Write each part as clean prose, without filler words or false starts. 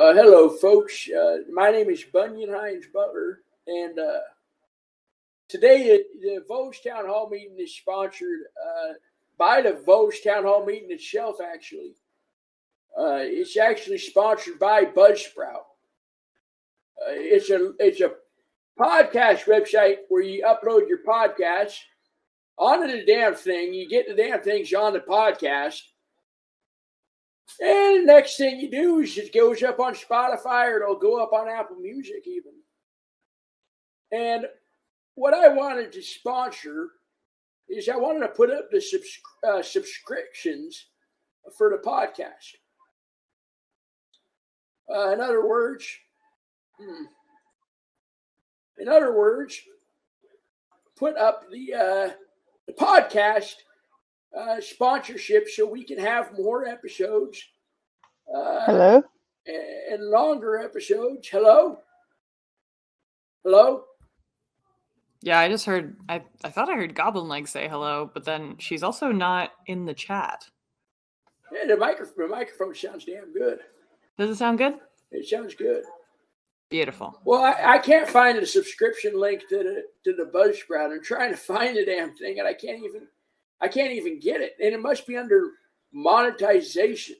Hello, folks. My name is Bunyan Hines Butler, and today the Voles Town Hall meeting is sponsored by the Voles Town Hall meeting itself. Actually, it's actually sponsored by Buzzsprout. It's a podcast website where you upload your podcasts onto the damn thing. You get the damn things on the podcast. And the next thing you do is it goes up on Spotify, or it'll go up on Apple Music even. And what I wanted to sponsor is I wanted to put up the subscriptions for the podcast. In other words, put up the podcast sponsorship so we can have more episodes. Hello? And longer episodes. Hello? Hello? Yeah, I just heard, I thought I heard Goblin Leg say hello, but then she's also not in the chat. Yeah, the microphone sounds damn good. Does it sound good? It sounds good. Beautiful. Well, I can't find a subscription link to the Buzzsprout. I'm trying to find the damn thing, and I can't even get it. And it must be under monetization.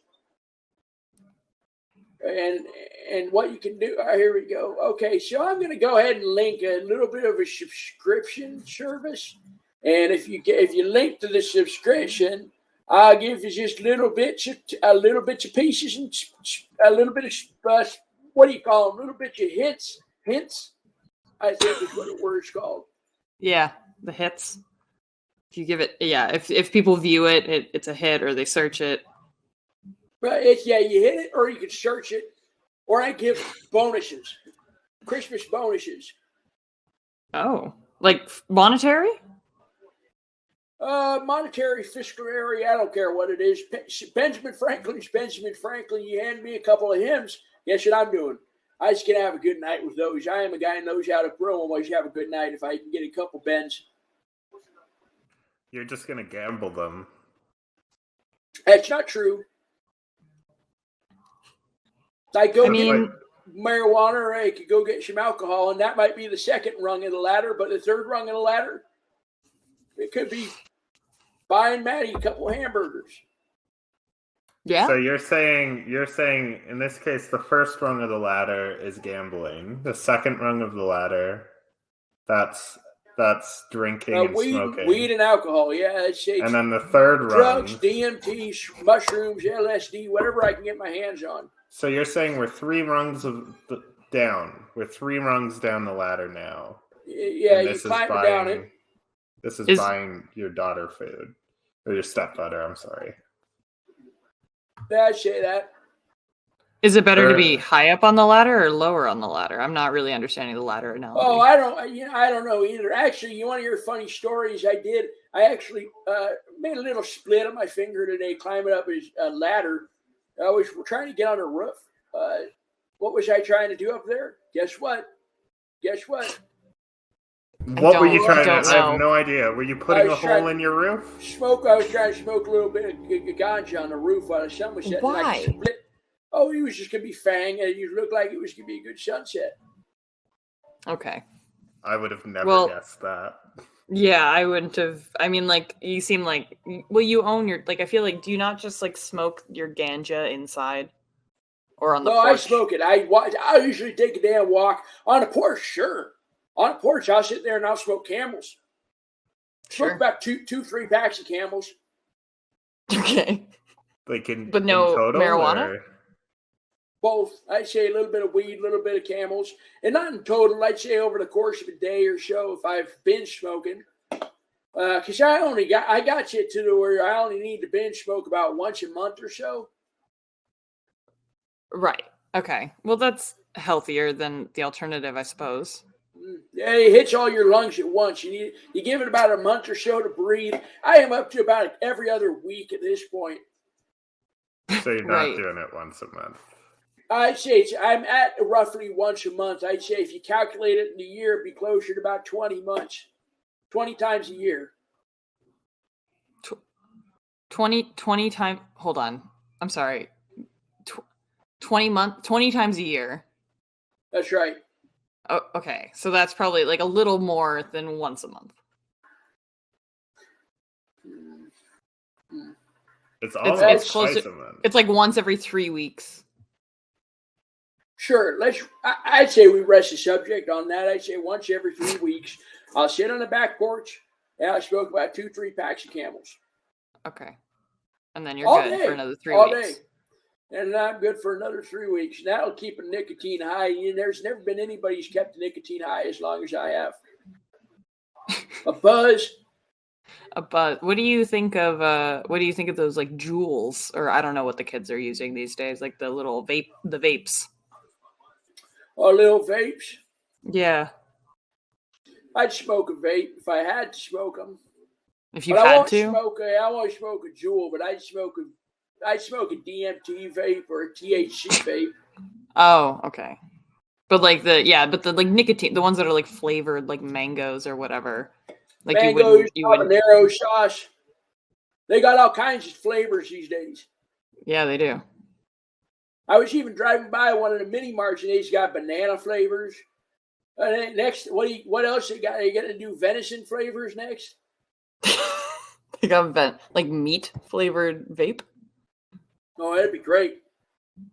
And what you can do, here we go. Okay, so I'm going to go ahead and link a little bit of a subscription service. And if you link to the subscription, I'll give you just little bits of pieces and a little bit of what do you call them? Little bits of hints. I think is what the word's called. Yeah, the hits. If you give it, if people view it, it's a hit, or they search it. But you hit it, or you can search it, or I give bonuses, Christmas bonuses. Oh, like monetary? Monetary, fiscal area, I don't care what it is. Benjamin Franklin's Benjamin Franklin. You hand me a couple of hymns, guess what I'm doing? I just gonna have a good night with those. I am a guy who knows how to grow and always have a good night if I can get a couple bends. You're just going to gamble them. That's not true. Get marijuana, or I could go get some alcohol, and that might be the second rung of the ladder. But the third rung of the ladder, it could be buying Maddie a couple of hamburgers. Yeah. So you're saying in this case the first rung of the ladder is gambling. The second rung of the ladder, that's drinking and smoking. Weed and alcohol, yeah. And then the third rung, drugs, DMT, mushrooms, LSD, whatever I can get my hands on. So you're saying we're three rungs down. We're three rungs down the ladder now. Yeah, you climb down it. This is buying your daughter food. Or your stepdaughter, I'm sorry. Yeah, I'd say that. Is it better to be high up on the ladder or lower on the ladder? I'm not really understanding the ladder analogy. Oh, I don't know either. Actually, you want to hear funny stories? I actually made a little split on my finger today climbing up a ladder. I was trying to get on a roof. What was I trying to do up there? Guess what? What were you trying to do? I have no idea. Were you putting a hole in your roof? I was trying to smoke a little bit of ganja on the roof while the sun was setting. Why? Oh, it was just going to be fang, and it looked like it was going to be a good sunset. Okay. I would have never guessed that. Yeah, I wouldn't have. I mean, like, you seem like, well, you own your, like, I feel like, do you not just, like, smoke your ganja inside? Or on the porch? No, I smoke it. I usually take a damn walk. On the porch, sure. On the porch, I'll sit there and I'll smoke Camels. Smoke about 2-3 packs of Camels. Okay. But no in total, marijuana? Or? Both. I'd say a little bit of weed, a little bit of Camels. And not in total. I'd say over the course of a day or so if I've been smoking. Because I got you to where I only need to binge smoke about once a month or so. Right. Okay. Well, that's healthier than the alternative, I suppose. Yeah, it hits all your lungs at once. You give it about a month or so to breathe. I am up to about every other week at this point. So you're not doing it once a month. I'd say I'm at roughly once a month. I'd say if you calculate it in a year, it'd be closer to about 20 months, 20 times a year. 20 times. Hold on. I'm sorry. 20 times a year. That's right. Oh, okay, so that's probably like a little more than once a month. It's almost twice a month. It's like once every 3 weeks. Sure. I'd say we rest the subject on that. I'd say once every 3 weeks, I'll sit on the back porch and I'll smoke about 2-3 packs of Camels. Okay. And then you're all good day, for another 3 all weeks. Day. And I'm good for another 3 weeks. That'll keep a nicotine high. There's never been anybody who's kept a nicotine high as long as I have. A buzz. A buzz. What do you think of those like Juuls, or I don't know what the kids are using these days, like the little vapes. Or little vapes. Yeah. I'd smoke a vape if I had to smoke them. If you had to? I won't smoke a Juul, but I'd smoke a DMT vape or a THC vape. Oh, okay. But like the like nicotine, the ones that are like flavored like mangoes or whatever. Like mangoes, you wouldn't habanero sauce. They got all kinds of flavors these days. Yeah, they do. I was even driving by one of the mini marts and they's got banana flavors. And then next, what else they got? Are you going to do venison flavors next? They got like meat flavored vape. Oh, that'd be great.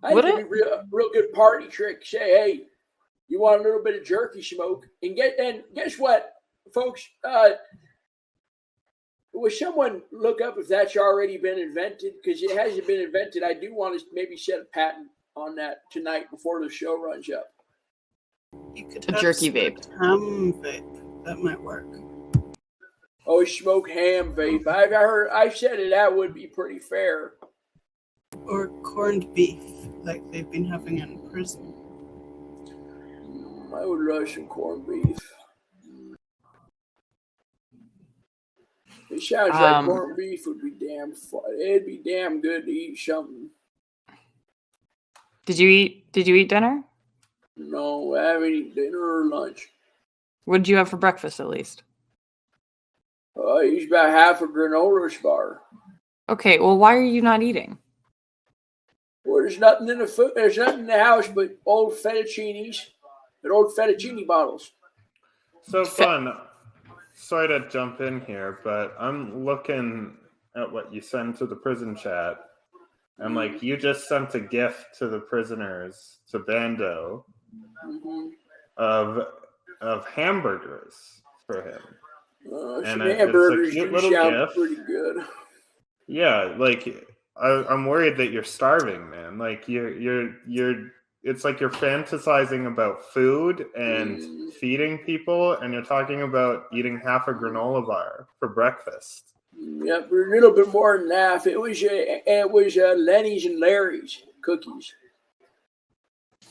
That'd be real good party trick. Say, hey, you want a little bit of jerky smoke? And guess what, folks? Will someone look up if that's already been invented? Because it hasn't been invented. I do want to maybe set a patent on that tonight before the show runs up. You could a jerky vape. Ham vape. That might work. Oh, smoke ham vape. I've said that would be pretty fair. Or corned beef, like they've been having in prison. I would love some corned beef. It sounds like corned beef would be damn fun. It'd be damn good to eat something. Did you eat dinner? No, I haven't eaten dinner or lunch. What did you have for breakfast at least? I used about half a granola bar. Okay, well, why are you not eating? Well, there's nothing in the house but old fettuccinis and old fettuccine bottles. So fun. Sorry to jump in here, but I'm looking at what you send to the prison chat. And like you just sent a gift to the prisoners, to Bando, of hamburgers for him. And hamburgers it's a cute do little sound gift. pretty good. Yeah, like I'm worried that you're starving, man. Like you're it's like you're fantasizing about food and feeding people, and you're talking about eating half a granola bar for breakfast. Yep, a little bit more than that. It was Lenny's and Larry's cookies.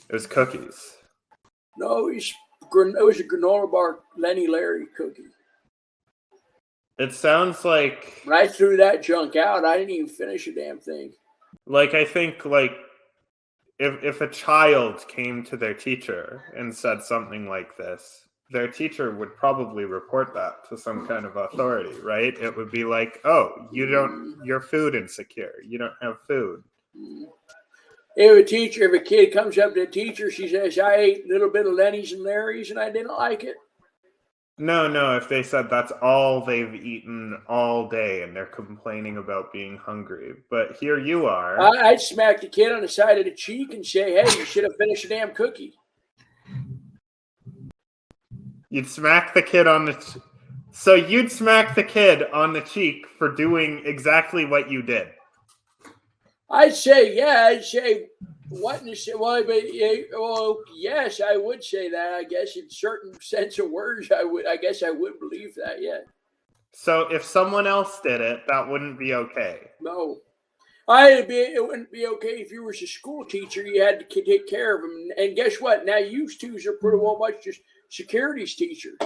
It was cookies. No, it was a granola bar Lenny Larry cookie. It sounds like When I threw that junk out, I didn't even finish a damn thing. Like I think like if a child came to their teacher and said something like this, their teacher would probably report that to some kind of authority, right? It would be like, oh, you're food insecure. You don't have food. If a kid comes up to a teacher, she says, I ate a little bit of Lenny's and Larry's and I didn't like it. No, if they said that's all they've eaten all day and they're complaining about being hungry. But here you are. I'd smack the kid on the side of the cheek and say, hey, you should have finished a damn cookie. You'd smack the kid on the... So you'd smack the kid on the cheek for doing exactly what you did. I'd say, what in the... Well, yes, I would say that. I guess in certain sense of words, I would believe that, yeah. So if someone else did it, that wouldn't be okay. No. It wouldn't be okay if you were a school teacher. You had to take care of them. And guess what? Now you twos are pretty well much just securities teachers.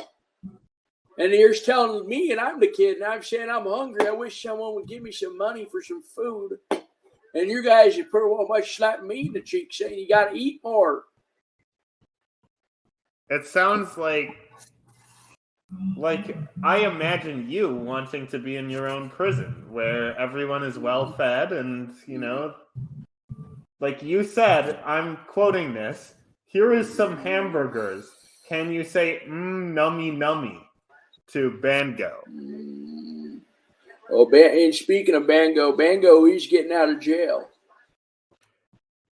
And here's telling me, and I'm the kid, and I'm saying I'm hungry. I wish someone would give me some money for some food. And you guys are pretty well much slapping me in the cheek saying you got to eat more. It sounds like I imagine you wanting to be in your own prison where everyone is well fed and, Like you said, I'm quoting this. Here is some hamburgers. Can you say nummy nummy to Bango? Oh, and speaking of Bango, he's getting out of jail.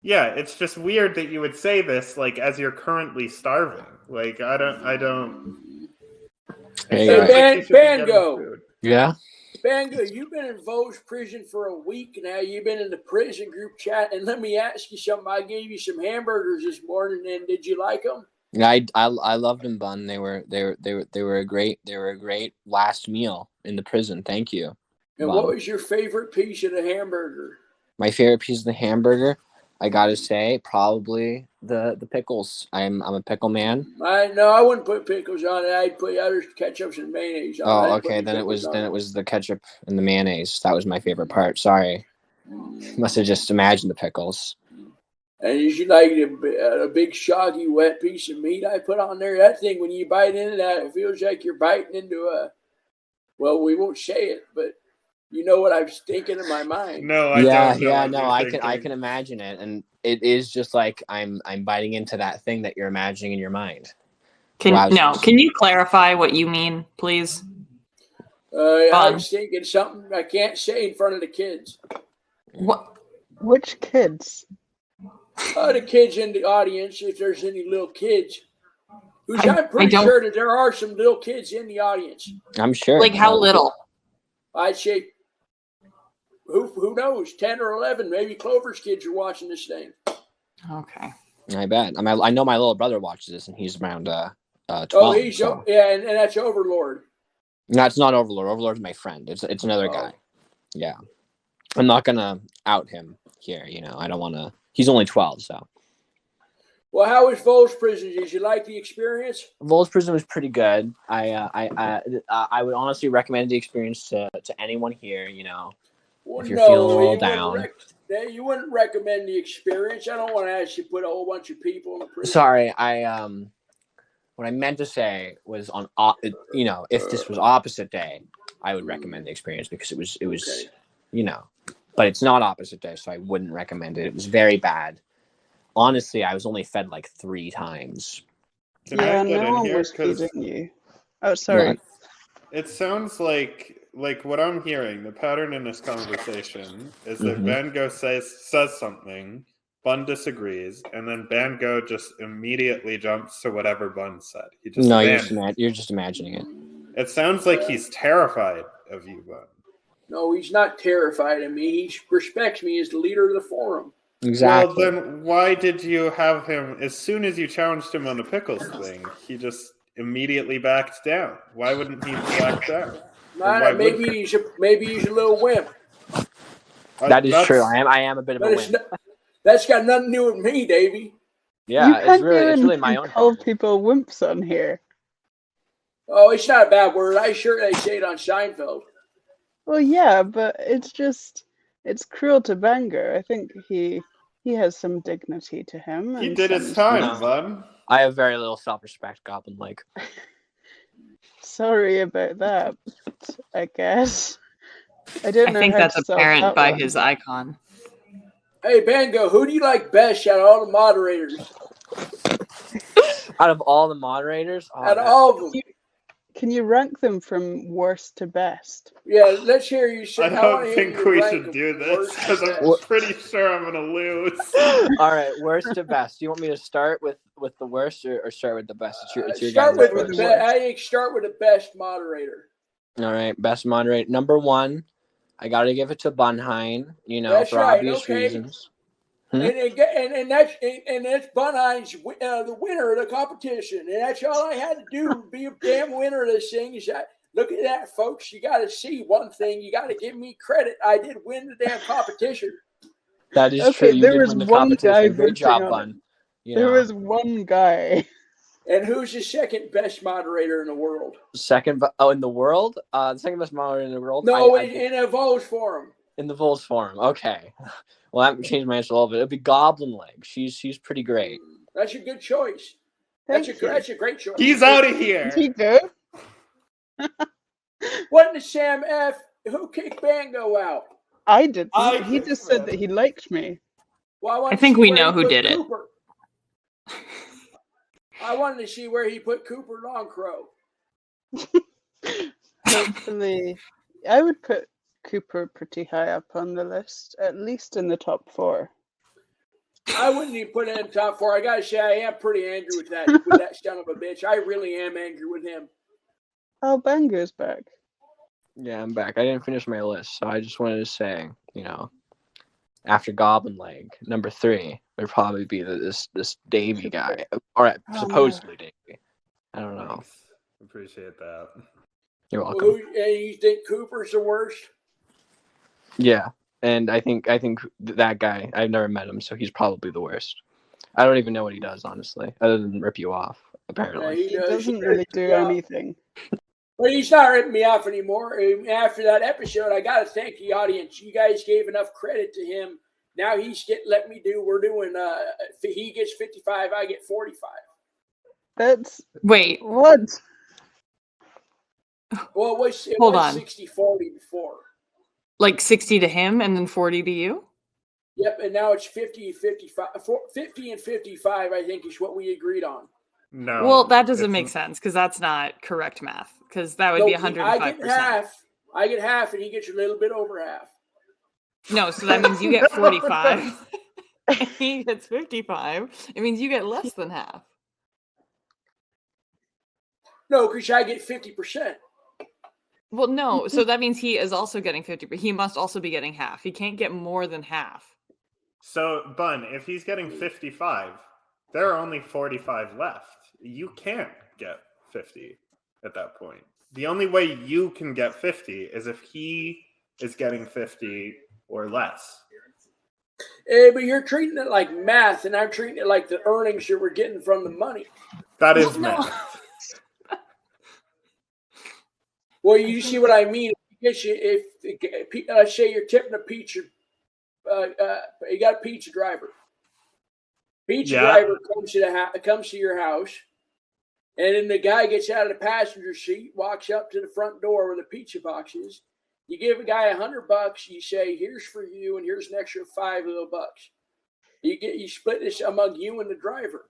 Yeah, it's just weird that you would say this like as you're currently starving. Like I don't. Hey, Hey, Like you should be getting Bango. food. Yeah. Bango, you've been in Voles prison for a week now. You've been in the prison group chat, and let me ask you something. I gave you some hamburgers this morning, and did you like them? I loved them, Bun. They were a great last meal in the prison. Thank you. And Bun. what was your favorite piece of the hamburger? My favorite piece of the hamburger, I gotta say, probably the pickles. I'm a pickle man. I wouldn't put pickles on it. I'd put other ketchups and mayonnaise on it. Oh, I'd put okay. any Then it pickles on was the ketchup and the mayonnaise. That was my favorite part. Sorry, must have just imagined the pickles. And you like a big, soggy, wet piece of meat I put on there? That thing, when you bite into that, it feels like you're biting into a, well, we won't say it, but you know what I'm thinking in my mind. No, I don't know. What No, you're I thinking. can imagine it, and it is just like I'm biting into that thing that you're imagining in your mind. Can you clarify what you mean, please? I was thinking something I can't say in front of the kids. What? Which kids? The kids in the audience, if there's any little kids. I'm pretty sure that there are some little kids in the audience. I'm sure. Like how little? I'd say, who knows, 10 or 11. Maybe Clover's kids are watching this thing. Okay. I bet. I know my little brother watches this, and he's around 12. Oh, and that's Overlord. No, it's not Overlord. Overlord's my friend. It's another guy. Yeah. I'm not gonna out him here. I don't want to. He's only 12, so. Well, how was Voles Prison? Did you like the experience? Voles Prison was pretty good. I would honestly recommend the experience to anyone here. Well, if you're feeling a little you down. You wouldn't recommend the experience. I don't want to actually put a whole bunch of people in the prison. Sorry, what I meant to say was if this was opposite day, I would recommend the experience because it was okay. But it's not opposite day, so I wouldn't recommend it. It was very bad. Honestly, I was only fed like 3 times. Yeah, no one was feeding you. Oh, sorry. What? It sounds like what I'm hearing, the pattern in this conversation is that Bango says something, Bun disagrees, and then Bango just immediately jumps to whatever Bun said. You're just imagining it. It sounds like he's terrified of you, Bun. No, he's not terrified of me. He respects me as the leader of the forum. Exactly. Well, then why did you have him, as soon as you challenged him on the pickles thing, he just immediately backed down? Why wouldn't he back down? Maybe he's a little wimp. That is true. I am a bit of a wimp. That's got nothing to do with me, Davey. Yeah, it's really my own. Call people wimps on here. Oh, it's not a bad word. I'm sure they say it on Seinfeld. Well, yeah, but it's cruel to Banger. I think he has some dignity to him. He did his time, Bun. I have very little self-respect, Goblin-like. Sorry about that, I guess. I think that's apparent by his icon. Hey, Bango, who do you like best out of all the moderators? Out of all the moderators? Out of all of them. Can you rank them from worst to best? Yeah, let's hear you say. I don't think we should do this because I'm pretty sure I'm going to lose. All right, worst to best. Do you want me to start with the worst or start with the best? It's your start guys' with the best. I think start with the best moderator. All right, best moderator. Number 1, I got to give it to Bunheim, That's for right, obvious okay. reasons. And that's Bunheim's the winner of the competition, and that's all I had to do to be a damn winner of this thing. Is that look at that, folks? You got to see one thing. You got to give me credit. I did win the damn competition. That is true. You there did was win the one guy. Good job, Bun. There was one guy. And who's the second best moderator in the world? In the world? The second best moderator in the world? No, in a Voles forum. In the Voles forum. Okay. Well, that changed my answer a little bit. It'd be Goblin Leg. She's pretty great. That's a good choice. That's a great choice. He's out of here. Is he good? What in the Sam F? Who kicked Bango out? I did. He just said that he liked me. Well, I think we know who did it. Cooper. I wanted to see where he put Cooper Longcrow. Hopefully, I would put Cooper pretty high up on the list, at least in the top 4. I wouldn't even put it in top 4. I gotta say, I am pretty angry with that son of a bitch. I really am angry with him. Oh, Banger's back. Yeah, I'm back. I didn't finish my list, so I just wanted to say, after Goblin Leg, number 3 would probably be this Davy guy, or supposedly Davy. I don't know. Thanks. Appreciate that. You're welcome. And you think Cooper's the worst? Yeah, and I think that guy, I've never met him, so he's probably the worst. I don't even know what he does, honestly, other than rip you off, apparently. He doesn't really do anything. But he's not ripping me off anymore. After that episode, I got to thank the audience. You guys gave enough credit to him. Now we're doing, he gets 55, I get 45. That's... Wait. What? Well, it was Hold on. 60-40 before. Like 60 to him and then 40 to you? Yep, and now it's 50 and 55, I think, is what we agreed on. No. Well, that doesn't make sense because that's not correct math. Because that would be 105%. I get half, and he gets a little bit over half. No, so that means you get 45. And he gets 55. It means you get less than half. No, because I get 50%. Well, no. So that means he is also getting 50, but he must also be getting half. He can't get more than half. So, Bun, if he's getting 55, there are only 45 left. You can't get 50 at that point. The only way you can get 50 is if he is getting 50 or less. But you're treating it like math, and I'm treating it like the earnings that we're getting from the money. That is math. Well, you see what I mean. If let's say you're tipping a pizza, you got a pizza driver. Driver comes to your house, and then the guy gets out of the passenger seat, walks up to the front door where the pizza box is. You give a guy $100. You say, "Here's for you, and here's an extra $5 little bucks." You split this among you and the driver.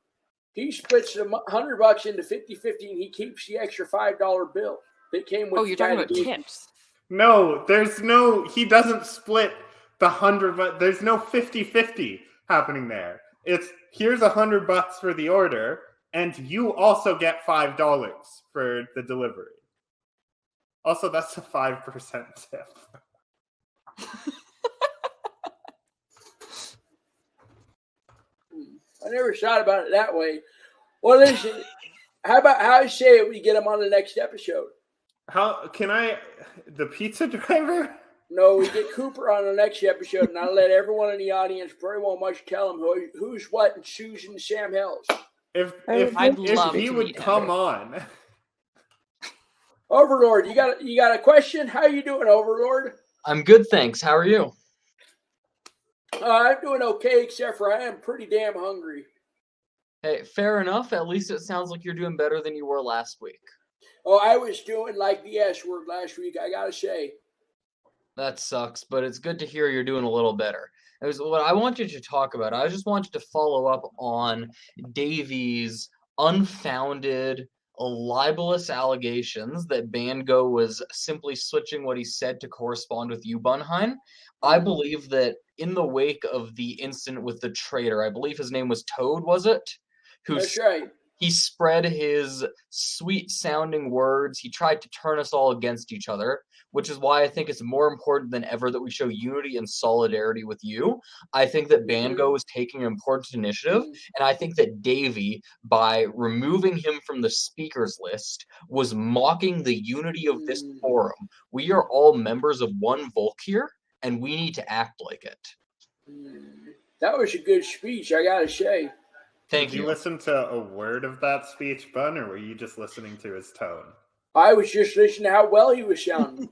He splits the $100 into 50-50, and he keeps the extra $5 bill that came with. Oh, you're talking about tips? No, he doesn't split the 100, but there's no 50-50 happening there. It's here's $100 for the order, and you also get $5 for the delivery. Also, that's a 5% tip. I never thought about it that way. Well, listen, how I say it? We get him on the next episode. How can I? The pizza driver? No, we get Cooper on the next episode, and I'll let everyone in the audience very well much tell him who's what and Susan Sam Hells. If he would come on. Overlord, you got a question? How you doing, Overlord? I'm good, thanks. How are you? I'm doing okay, except for I am pretty damn hungry. Hey, fair enough. At least it sounds like you're doing better than you were last week. Oh, I was doing like the S word last week, I gotta say. That sucks, but it's good to hear you're doing a little better. It was what I wanted to talk about. I just wanted to follow up on Davy's unfounded, libelous allegations that Bango was simply switching what he said to correspond with you, Bunheim. I believe that in the wake of the incident with the traitor, I believe his name was Toad, was it? That's right. He spread his sweet-sounding words. He tried to turn us all against each other, which is why I think it's more important than ever that we show unity and solidarity with you. I think that Bango is taking an important initiative, and I think that Davy, by removing him from the speakers list, was mocking the unity of this forum. We are all members of one Volk here, and we need to act like it. That was a good speech, I gotta say. Thank Did you listen to a word of that speech, Bun, or were you just listening to his tone? I was just listening to how well he was sounding.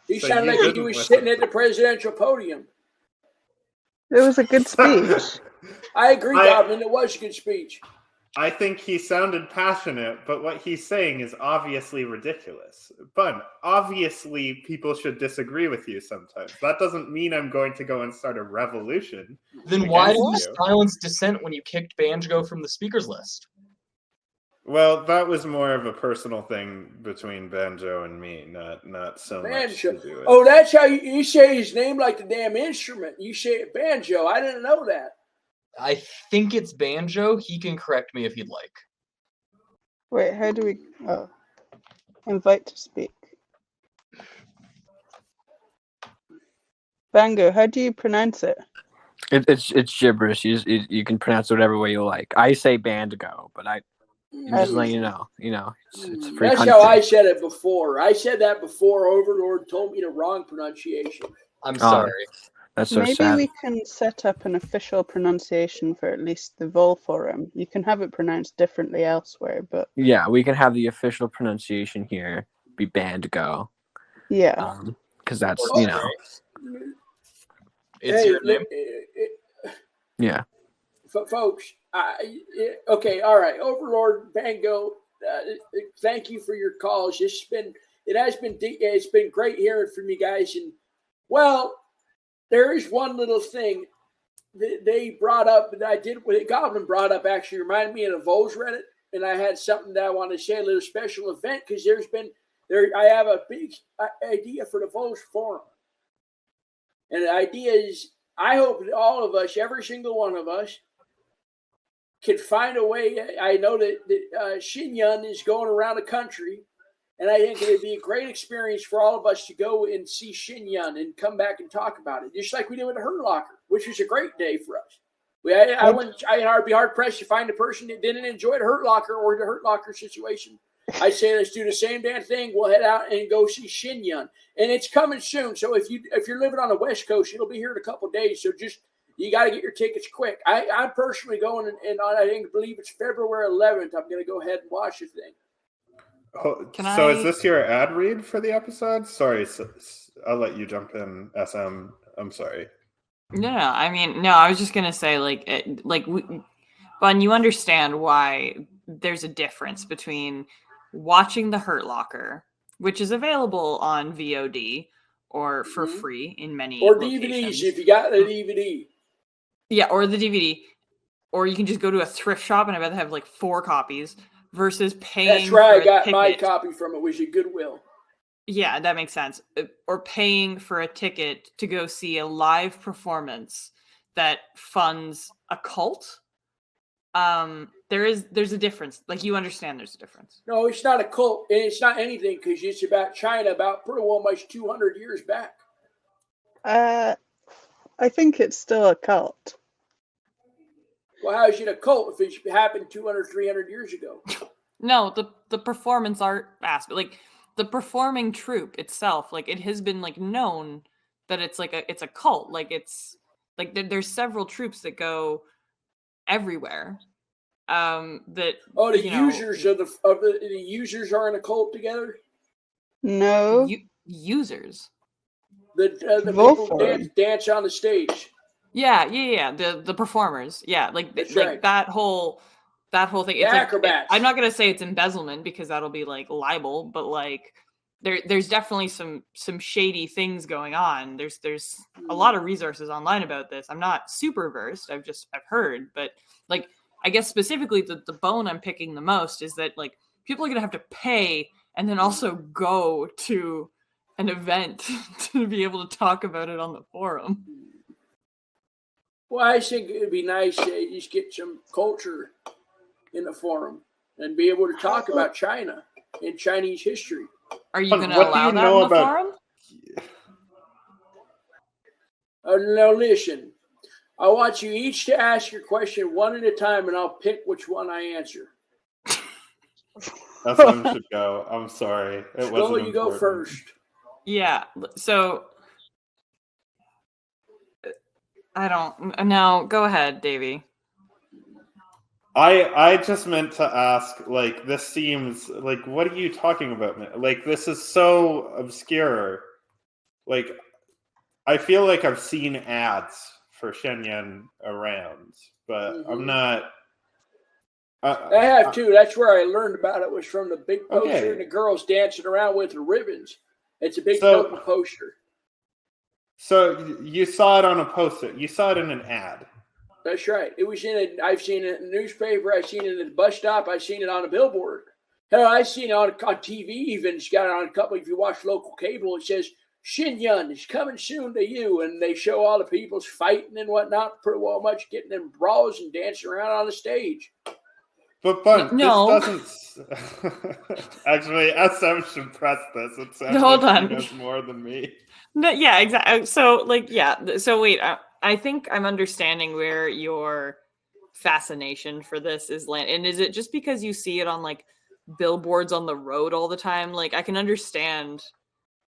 He sounded like he was sitting at the presidential podium. It was a good speech. I agree, Goblin. It was a good speech. I think he sounded passionate, but what he's saying is obviously ridiculous. But obviously, people should disagree with you sometimes. That doesn't mean I'm going to go and start a revolution. Then why did against you you. silence dissent when you kicked Banjo from the speakers list? Well, that was more of a personal thing between Banjo and me, not so much to do with. Oh, that's how you say his name like the damn instrument. You say it Banjo. I didn't know that. I think it's Banjo. He can correct me if he'd like. Wait, how do we... Oh. Invite to speak. Bango, how do you pronounce it? It's gibberish. You can pronounce it whatever way you like. I say Bandigo, but I'm just letting you know. It's free That's country. how I said it before. I said that before. Overlord told me the wrong pronunciation. I'm sorry. That's so Maybe sad. we can set up an official pronunciation for at least the Vol forum. You can have it pronounced differently elsewhere, but Yeah, we can have the official pronunciation here be Bandigo. yeah. Because that's It's your name. Yeah. Folks. Okay, all right. Overlord Bango, thank you for your calls. It's been great hearing from you guys. And well, there is one little thing that they brought up that I did. What Goblin brought up actually reminded me of the Voles Reddit, and I had something that I want to say, a little special event, because I have a big idea for the Voles forum, and the idea is I hope that all of us, every single one of us, can find a way. I know that Xinyan is going around the country, and I think it would be a great experience for all of us to go and see Xinyan and come back and talk about it, just like we did with the Hurt Locker, which was a great day for us. I'd be hard pressed to find a person that didn't enjoy the Hurt Locker or the Hurt Locker situation. I say let's do the same damn thing. We'll head out and go see Xinyan, and it's coming soon. So if you're living on the West Coast, it'll be here in a couple of days. So you got to get your tickets quick. I'm personally going, and I believe it's February 11th. I'm going to go ahead and watch the thing. So is this your ad read for the episode? Sorry, I'll let you jump in, SM. I'm sorry. No. I mean, no. I was just gonna say, Bun, you understand why there's a difference between watching the Hurt Locker, which is available on VOD or for free in many DVDs if you got a DVD. Yeah, or the DVD, or you can just go to a thrift shop, and I bet they have like 4 copies. Versus paying. That's where I got ticket. My copy from. It was a Goodwill. Yeah, that makes sense. Or paying for a ticket to go see a live performance that funds a cult. There's a difference. Like, you understand there's a difference. No, it's not a cult, and it's not anything, because it's about China, about pretty well much 200 years back. I think it's still a cult. Well, how is it a cult if it happened 200, 300 years ago? No, the performance art aspect, like the performing troupe itself, like it has been like known that it's a cult. Like it's like there's several troupes that go everywhere. The users are in a cult together. No, users. The people dance on the stage. Yeah. The performers. Yeah, right. that whole thing. It's acrobats. I'm not gonna say it's embezzlement because that'll be like libel, but like there's definitely some shady things going on. There's a lot of resources online about this. I'm not super versed. I've heard, but like I guess specifically the bone I'm picking the most is that like people are gonna have to pay and then also go to an event to be able to talk about it on the forum. Well, I think it would be nice to just get some culture in the forum and be able to talk about China and Chinese history. Are you going to allow that in the forum? Now listen, I want you each to ask your question one at a time, and I'll pick which one I answer. SM should go. I'm sorry. It wasn't you go first. Yeah, so I don't know. Go ahead, Davey. I just meant to ask, like, this seems like, what are you talking about? Like, this is so obscure. Like, I feel like I've seen ads for Shenyang around, but I'm I have too. That's where I learned about it. Was from the big poster Okay. and the girls dancing around with the ribbons. It's a big So- purple poster. So you saw it on a poster. You saw it in an ad. That's right. It was I've seen it in the newspaper. I've seen it at the bus stop. I've seen it on a billboard. Hell, I've seen it on TV even. It's got it on a couple. If you watch local cable, it says Shenyun is coming soon to you. And they show all the people's fighting and whatnot. Pretty well much getting in brawls and dancing around on the stage. But Bun, No. this doesn't. Actually, SM should press this. It sounds Hold like on. he knows more than me. No, yeah, exactly. So, like, yeah. So, wait. I think I'm understanding where your fascination for this is land. And is it just because you see it on like billboards on the road all the time? Like, I can understand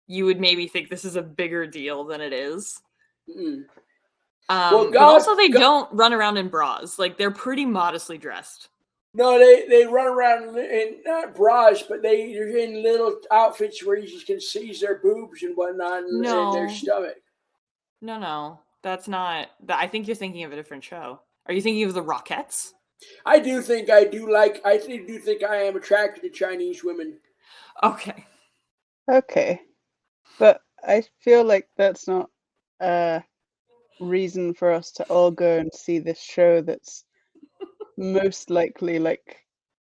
you would maybe think this is a bigger deal than it is. Mm. But also they don't run around in bras. Like, they're pretty modestly dressed. No, they run around in not bras, but they're in little outfits where you just can see their boobs and whatnot and their stomach. No, that's not. I think you're thinking of a different show. Are you thinking of the Rockettes? I do think I do think I am attracted to Chinese women. Okay. Okay. But I feel like that's not a reason for us to all go and see this show that's most likely like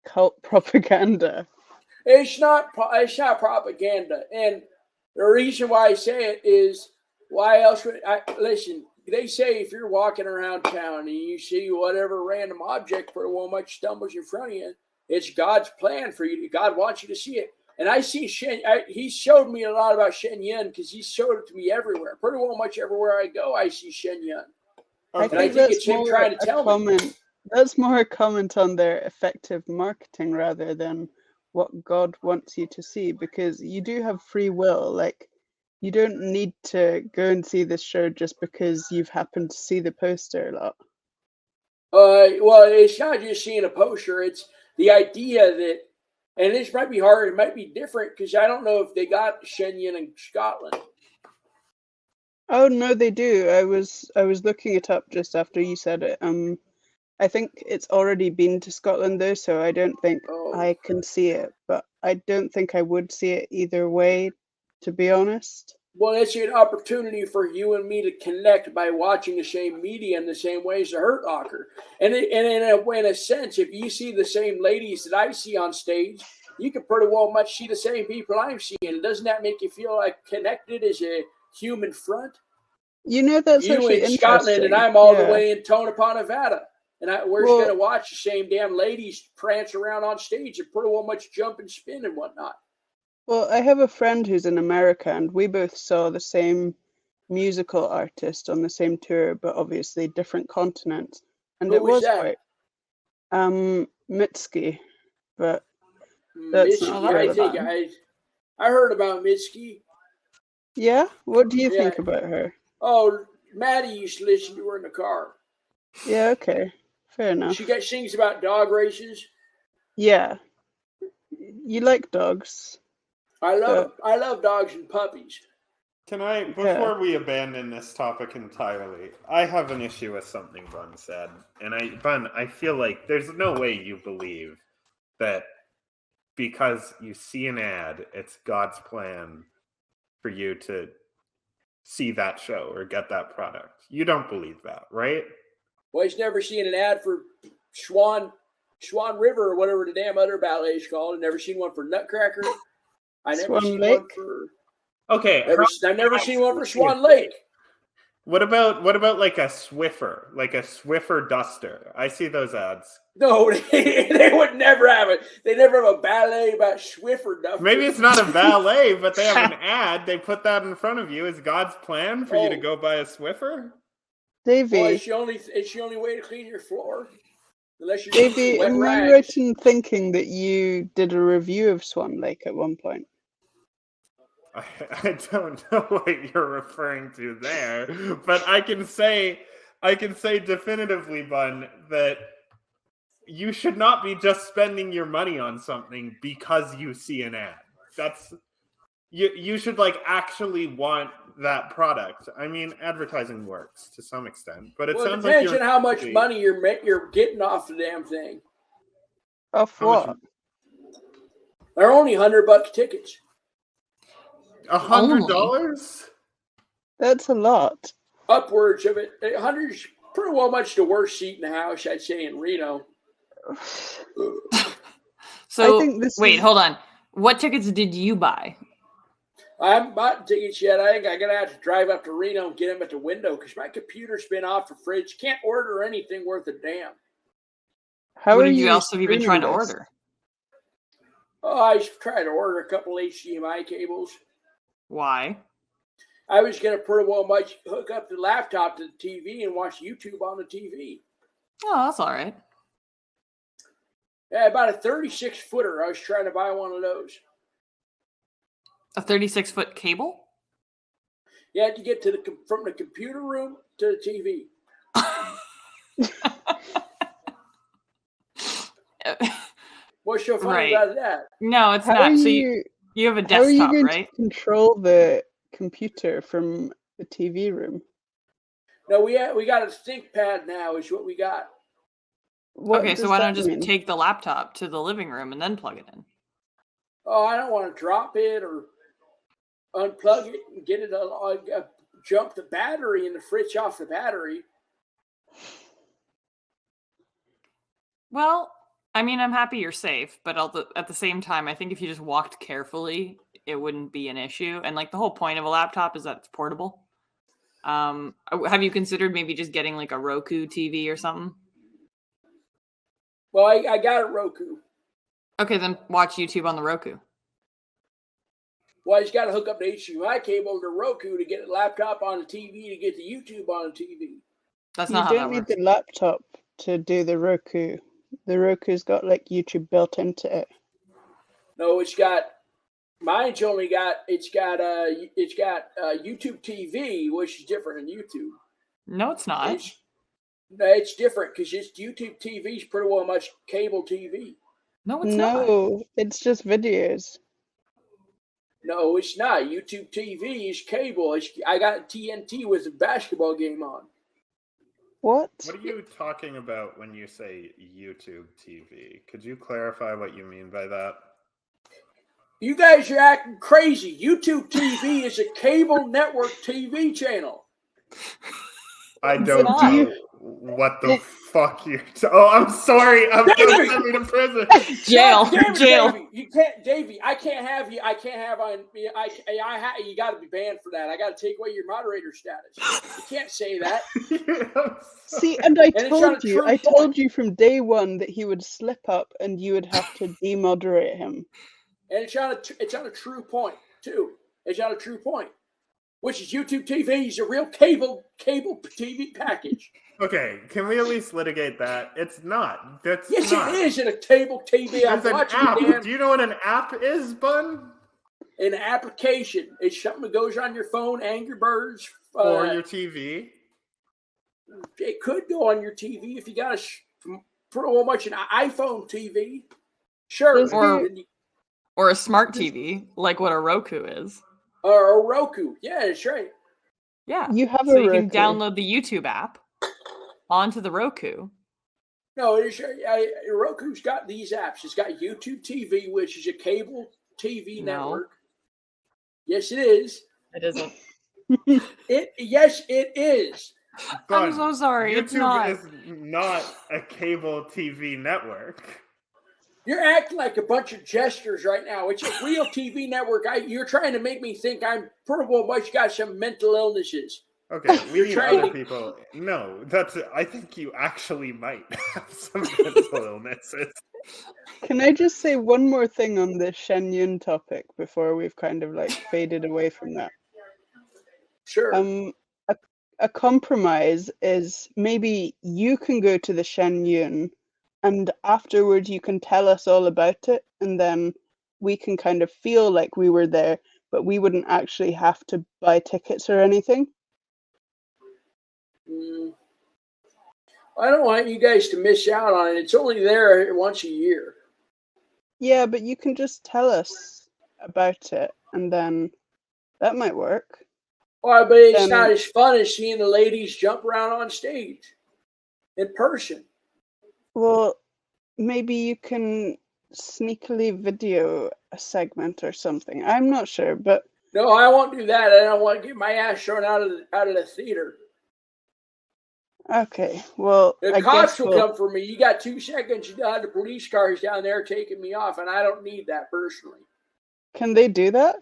cult propaganda. It's not propaganda, and the reason why I say it is why else would I listen? They say if you're walking around town and you see whatever random object for one much stumbles in front of you, it's God's plan for you. God wants you to see it. And I see he showed me a lot about Shenyun because he showed it to me everywhere. Pretty well much everywhere I go, I see Shenyun. I And I think think that's it's him more trying to a tell me. comment. That's more a comment on their effective marketing rather than what God wants you to see, because you do have free will. Like, you don't need to go and see this show just because you've happened to see the poster a lot. Well, it's not just seeing a poster. It's the idea that, and this might be hard. It might be different because I don't know if they got Shenyun in Scotland. Oh no, they do. I was looking it up just after you said it. I think it's already been to Scotland though, so I don't think I can see it. But I don't think I would see it either way, to be honest. Well, it's an opportunity for you and me to connect by watching the same media in the same way as the Hurt Locker. And in a sense, if you see the same ladies that I see on stage, you can pretty well much see the same people I'm seeing. Doesn't that make you feel like connected as a human front? You know, that's you actually in Scotland and I'm all the way in Tonopah, Nevada. And we're just going to watch the same damn ladies prance around on stage and pretty well much jump and spin and whatnot. Well, I have a friend who's in America, and we both saw the same musical artist on the same tour, but obviously different continents. And it was quite Mitski, but that's not relevant. I heard about Mitski. Yeah? What do you think about her? Oh, Maddie used to listen to her in the car. Yeah, okay. Fair enough. She sings about dog races. Yeah. You like dogs. I love dogs and puppies. Can I, before we abandon this topic entirely, I have an issue with something Bun said. And Bun, I feel like there's no way you believe that because you see an ad, it's God's plan for you to see that show or get that product. You don't believe that, right? Well, he's never seen an ad for Swan River or whatever the damn other ballet is called. I've never seen one for Nutcracker. I never Swan seen Lake? one for. Okay, I've never seen one for Swan Lake. What about like a Swiffer duster? I see those ads. No, they would never have it. They never have a ballet about Swiffer duster. Maybe it's not a ballet, but they have an ad. They put that in front of you. Is God's plan for you to go buy a Swiffer? Davey. Well, it's the only way to clean your floor. Unless you're Davey, wet am I rags. right in thinking that you did a review of Swan Lake at one point? I don't know what you're referring to there, but I can say definitively, Bun, that you should not be just spending your money on something because you see an ad. That's you should actually want that product. I mean, advertising works to some extent, but it sounds like depends on how much money you're getting off the damn thing. Off How much- what? They're only $100 tickets. $100? That's a lot. Upwards of it. 100 is pretty well much the worst seat in the house, I'd say, in Reno. So I think this wait, is- hold on. What tickets did you buy? I haven't bought tickets yet. I think I'm going to have to drive up to Reno and get them at the window because my computer's been off the fridge. Can't order anything worth a damn. How What are did you you else have you been trying streaming to this? order? Oh, I tried to order a couple HDMI cables. Why? I was going to pretty well much hook up the laptop to the TV and watch YouTube on the TV. Oh, that's all right. Yeah, about a 36-footer. I was trying to buy one of those. A 36-foot cable? You had to get to from the computer room to the TV. What's so funny Right. about that? No, it's How not. are So you? you have a How are you desktop, going right? to control the computer from the TV room? No, we got a sync pad now. Is what we got. What Okay, so does why that don't just mean? take the laptop to the living room and then plug it in? Oh, I don't want to drop it or unplug it and get it. Jump the battery and the fridge off the battery. Well, I mean, I'm happy you're safe, but at the same time, I think if you just walked carefully, it wouldn't be an issue. And like the whole point of a laptop is that it's portable. Have you considered maybe just getting like a Roku TV or something? Well, I got a Roku. Okay, then watch YouTube on the Roku. Well, I just got to hook up the HDMI cable to Roku to get the laptop on the TV to get the YouTube on the TV. That's You not how don't that need works. the laptop to do the Roku. The Roku's got like YouTube built into it. No, it's got. Mine's only got. It's got YouTube TV, which is different than YouTube. No, it's not. It's different because it's YouTube TV is pretty well much cable TV. No, it's not. No, it's just videos. No, it's not. YouTube TV is cable. I got TNT with a basketball game on. What? What are you talking about when you say YouTube TV? Could you clarify what you mean by that? You guys are acting crazy. YouTube TV is a cable network TV channel. I It's don't not. know what the fuck you're. Oh, I'm sorry. I'm gonna send me to prison. Jail, God damn it, jail. Davey. You can't, Davey. I can't have you. I can't have on. You got to be banned for that. I got to take away your moderator status. You can't say that. See, and I it's told not a you, true I point. told you from day one that he would slip up and you would have to demoderate him. And it's on a true point too. It's on a true point, which is YouTube TV is a real cable TV package. Okay, can we at least litigate that? It's not. That's Yes, not. it is in a cable TV. I'm It's an watching app. damn Do you know what an app is, Bun? an application. It's something that goes on your phone, Angry Birds, Or your TV? It could go on your TV if you got pretty much an iPhone TV. Sure. Or a smart TV, like what a Roku is. Or a Roku. Yeah, that's right. Yeah. You have So a you can Roku. download the YouTube app onto the Roku. No, Roku's got these apps. It's got YouTube TV, which is a cable TV No. network. Yes, it is. It isn't. Yes, it is. I'm so sorry. YouTube It's not. is not a cable TV network. You're acting like a bunch of jesters right now. It's a real TV network. You're trying to make me think I'm pretty well much got some mental illnesses. Okay, we need trying other to- people. No, I think you actually might have some mental illnesses. Can I just say one more thing on the Shen Yun topic before we've kind of like faded away from that? Sure. A compromise is maybe you can go to the Shen Yun and afterwards you can tell us all about it and then we can kind of feel like we were there, but we wouldn't actually have to buy tickets or anything. I don't want you guys to miss out on it. It's only there once a year. Yeah, but you can just tell us about it and then that might work. Well, but it's not as fun as seeing the ladies jump around on stage in person. Well, maybe you can sneakily video a segment or something. I'm not sure, but No, I won't do that. I don't want to get my ass thrown out of the theater. okay. Well, The I cops guess will we'll. come for me. You got 2 seconds. You got the police cars down there taking me off, and I don't need that personally. Can they do that?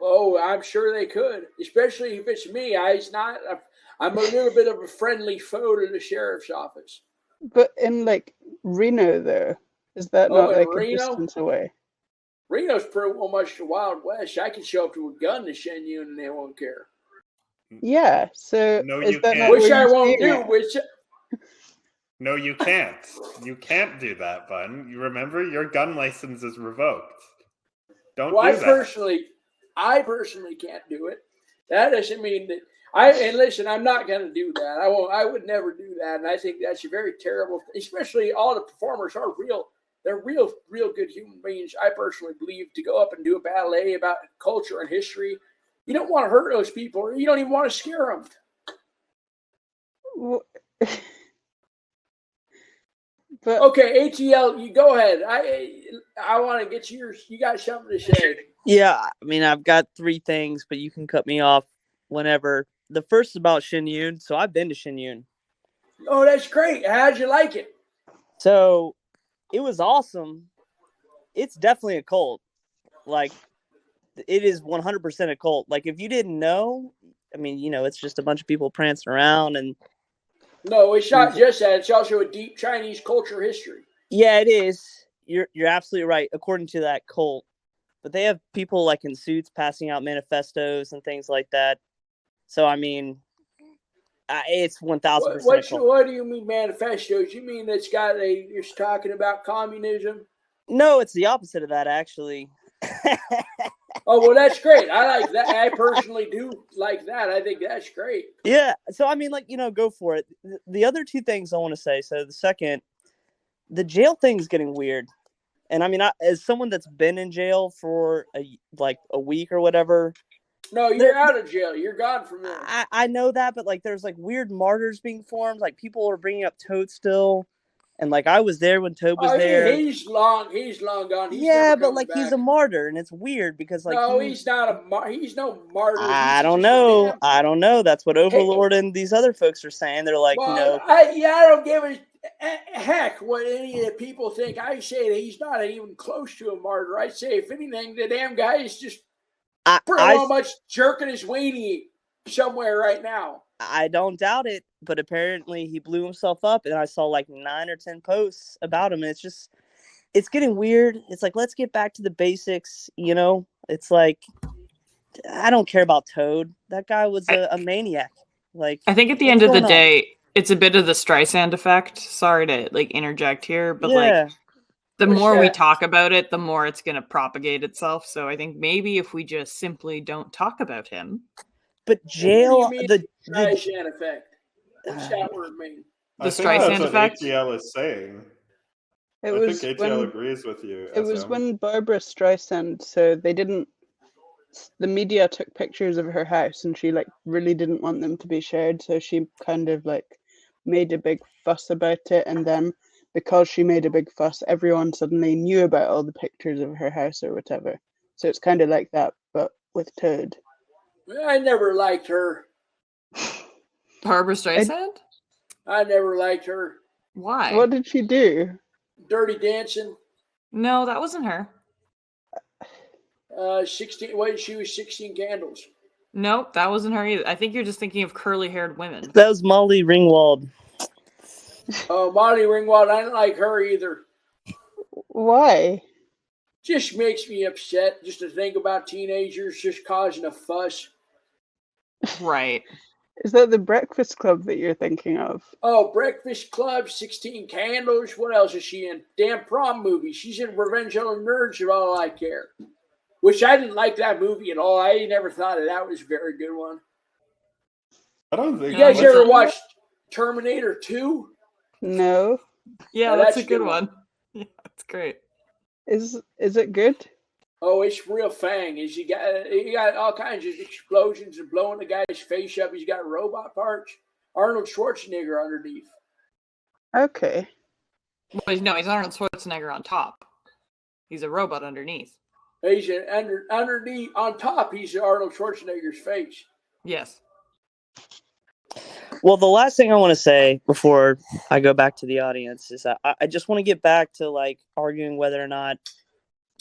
Oh, I'm sure they could, especially if it's me. I'm a little bit of a friendly foe to the sheriff's office. But in like Reno, though, is that Oh, not in like a Reno? distance away? Reno's pretty much the Wild West. I can show up to a gun to Shenyun and they won't care. Yeah. So No, is you that not can't. where Which I you're won't seeing do. it? Which No, you can't. You can't do that, Bun. You remember your gun license is revoked. Don't well, do that. I personally can't do it. That doesn't mean that and listen, I'm not going to do that. I would never do that. And I think that's a very terrible, especially all the performers are real. They're real good human beings. I personally believe to go up and do a ballet about culture and history, you don't want to hurt those people, or you don't even want to scare them. But Okay, ATL, you go ahead. I want to get yours. You got something to say? Yeah, I mean, I've got 3 things, but you can cut me off whenever. The first is about Shenyun. So I've been to Shenyun. Oh, that's great. How'd you like it? So it was awesome. It's definitely a cult. Like, it is 100% a cult. Like, if you didn't know, I mean, it's just a bunch of people prancing around. And No, it's not just that. It's also a deep Chinese culture history. yeah, it is. You're absolutely right, according to that cult. But they have people like in suits passing out manifestos and things like that. So, I mean, it's 1,000% cult. What do you mean manifestos? You mean you're talking about communism? No, it's the opposite of that, actually. Oh, well, that's great. I like that. I personally do like that. I think that's great. Yeah. So, I mean, go for it. The other 2 things I want to say. So, the second, the jail thing's getting weird. And I mean, as someone that's been in jail for a week or whatever. No, you're out of jail. You're gone from there. I know that, but there's weird martyrs being formed. Like people are bringing up Toad still, and I was there when Toad was there. He's long gone. Yeah, but he's a martyr, and it's weird because no, he's not a he's no martyr. I don't know. I don't know. That's what Overlord and these other folks are saying. They're like, I don't give a heck what any of the people think. I say that he's not even close to a martyr. I say, if anything, the damn guy is just pretty much jerking his weenie somewhere right now. I don't doubt it, but apparently he blew himself up, and I saw 9 or 10 posts about him, and it's getting weird. It's let's get back to the basics, It's I don't care about Toad. That guy was a maniac. I think at the end of the day, it's a bit of the Streisand effect. Sorry to interject here, but the more we talk about it, the more it's going to propagate itself. So I think maybe if we just simply don't talk about him. But jail, what do you mean the Streisand effect. What's that word mean? The Streisand effect. What ATL is saying. I think ATL agrees with you. It was when Barbara Streisand, so they didn't. The media took pictures of her house, and she really didn't want them to be shared, so she kind of made a big fuss about it, and then because she made a big fuss, everyone suddenly knew about all the pictures of her house or whatever. So it's kind of like that, but with Toad. I never liked her. Barbara Streisand? I never liked her. Why? What did she do? Dirty Dancing. No, that wasn't her. 16. Wait, she was 16 Candles. Nope, that wasn't her either. I think you're just thinking of curly-haired women. That was Molly Ringwald. Oh, Molly Ringwald. I don't like her either. Why? Just makes me upset just to think about teenagers just causing a fuss. Right. Is that the Breakfast Club that you're thinking of? Oh, Breakfast Club, 16 Candles. What else is she in? Damn prom movie. She's in Revenge of the Nerds for all I care. Which I didn't like that movie at all. I never thought that was a very good one. I don't think you guys ever watched Terminator 2? No. Yeah, that's a good one. Yeah, that's great. Is it good? Oh, it's real fang. You got all kinds of explosions and blowing the guy's face up. He's got robot parts. Arnold Schwarzenegger underneath. Okay. Well, no, he's Arnold Schwarzenegger on top. He's a robot underneath. He's underneath, on top, he's Arnold Schwarzenegger's face. Yes. Well, the last thing I want to say before I go back to the audience is that I just want to get back to like arguing whether or not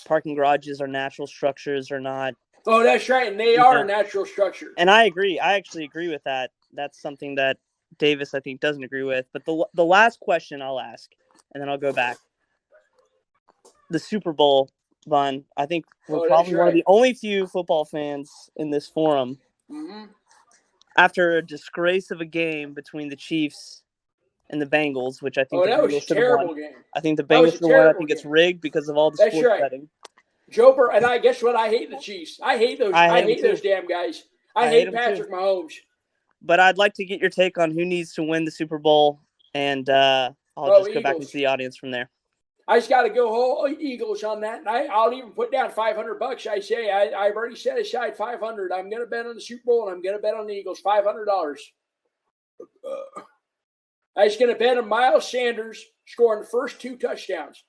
parking garages are natural structures or not. Oh, that's right, and they are a natural structure. And I agree. I actually agree with that. That's something that Davis, I think, doesn't agree with. But the last question I'll ask, and then I'll go back. The Super Bowl, Vaughn, I think we're probably one of the only few football fans in this forum. Mm-hmm. After a disgrace of a game between the Chiefs and the Bengals, which I think that the was Bengals a should have terrible won. game. I think the Bengals should have won. I think it's rigged because of all the sports betting. Joker, and I guess what? I hate the Chiefs. I hate those. I hate those damn guys. I hate Patrick Mahomes. But I'd like to get your take on who needs to win the Super Bowl, and I'll just go back into the audience from there. I just got to go whole Eagles on that, and I'll even put down $500. I say I've already set aside $500. I'm going to bet on the Super Bowl, and I'm going to bet on the Eagles $500. I'm just going to bet on Miles Sanders scoring the first 2 touchdowns.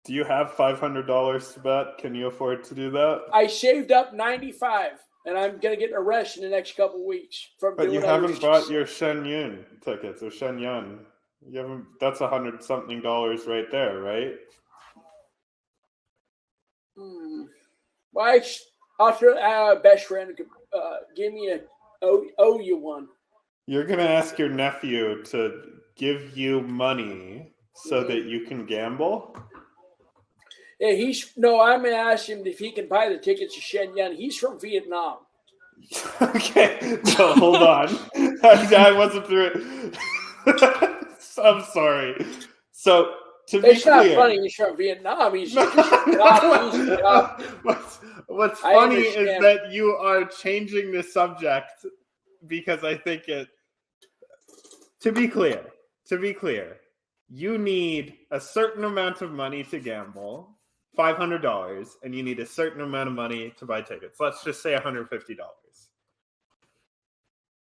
Do you have $500 to bet? Can you afford to do that? I saved up $95, and I'm going to get arrested in the next couple of weeks. But you haven't bought your Shen Yun tickets or Shen Yun. You haven't. That's $100-something right there, right? Well, I'll throw best friend give me owe you one. You're gonna ask your nephew to give you money so that you can gamble. Yeah, I'm gonna ask him if he can buy the tickets to Shen Yun. He's from Vietnam. Okay, so hold on. I wasn't through it. I'm sorry. So to be it's not clear, funny. He's from Vietnam. He's what's funny is that you are changing the subject because I think it. To be clear, you need a certain amount of money to gamble, $500, and you need a certain amount of money to buy tickets. Let's just say $150.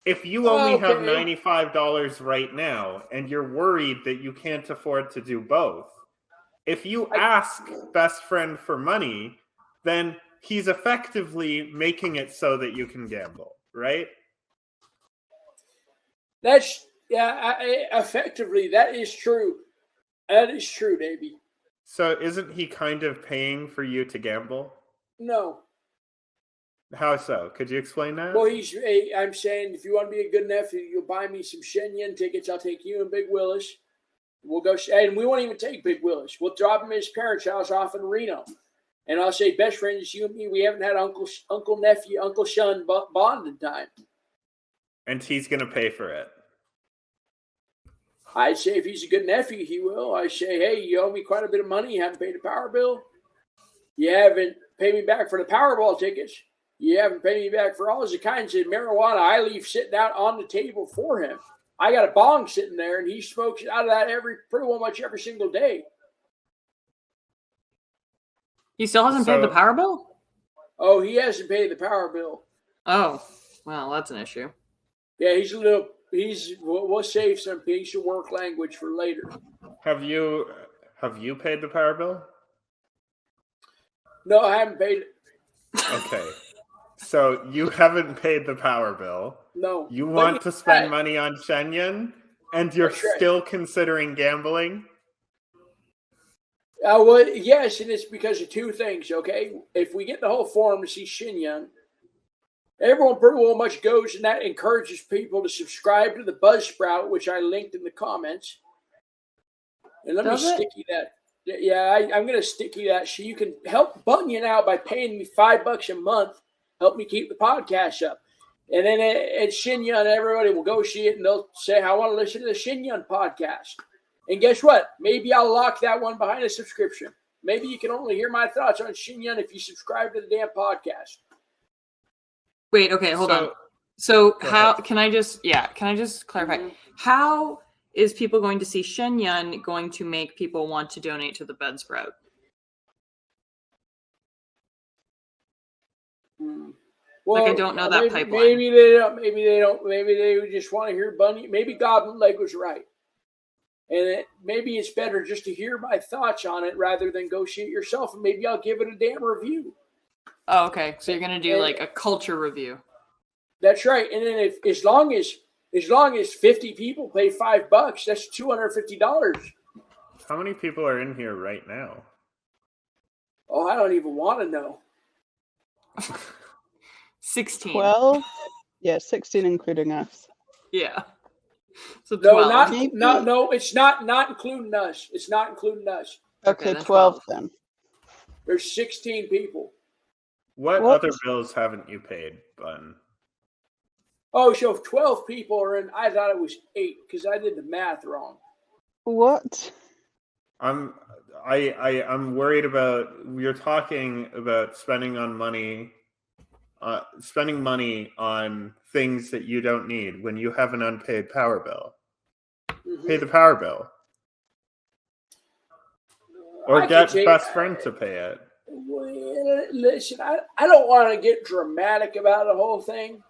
If you only have $95 right now and you're worried that you can't afford to do both, if you ask best friend for money, then he's effectively making it so that you can gamble, right? Effectively, that is true. That is true, baby. So isn't he kind of paying for you to gamble? No. How so? Could you explain that? Well, I'm saying if you want to be a good nephew, you'll buy me some Shen Yun tickets. I'll take you and Big Willis. We'll go, and we won't even take Big Willis. We'll drop him at his parents' house off in Reno. And I'll say, best friend, it's you and me. We haven't had Uncle Shun bonding time. And he's going to pay for it. I'd say if he's a good nephew, he will. I say, hey, you owe me quite a bit of money. You haven't paid the power bill. You haven't paid me back for the Powerball tickets. You haven't paid me back for all the kinds of marijuana I leave sitting out on the table for him. I got a bong sitting there, and he smokes out of that pretty much every single day. He still hasn't paid the power bill? Oh, he hasn't paid the power bill. Oh, well, that's an issue. Yeah, we'll save some piece of work language for later. Have you paid the power bill? No, I haven't paid it. Okay. So you haven't paid the power bill. No. You want to spend money on Shen Yun, and you're still considering gambling? Well, yes, and it's because of 2 things, okay? If we get the whole forum to see Shen Yun, everyone pretty well much goes, and that encourages people to subscribe to the Buzzsprout, which I linked in the comments. And let me sticky that. Yeah, I'm going to sticky that so you can help Bunyan out by paying me $5 a month. Help me keep the podcast up. And then at Shen Yun, everybody will go see it, and they'll say, I want to listen to the Shen Yun podcast. And guess what? Maybe I'll lock that one behind a subscription. Maybe you can only hear my thoughts on Shen Yun if you subscribe to the damn podcast. Wait, okay, hold on. So can I just clarify? Mm-hmm. How is people going to see Shen Yun going to make people want to donate to the Buzzsprout? Well, I don't know that pipeline. Maybe they don't. Maybe they just want to hear Bunny. Maybe Goblin Leg was right. And maybe it's better just to hear my thoughts on it rather than go see it yourself, and maybe I'll give it a damn review. Oh, okay. So you're gonna do like a culture review. That's right. And then as long as 50 people pay $5, that's $250. How many people are in here right now? Oh, I don't even want to know. 16. 12? Yeah, 16 including us. Yeah. So 12. No, it's not including us. It's not including us. Okay, then 12 then. There's 16 people. What other bills haven't you paid, Bun? Oh, so if 12 people are in, I thought it was 8 because I did the math wrong. What? I'm worried about. You're talking about spending money on things that you don't need when you have an unpaid power bill. Mm-hmm. Pay the power bill, or get best friend to pay it. Well, listen, I don't want to get dramatic about the whole thing,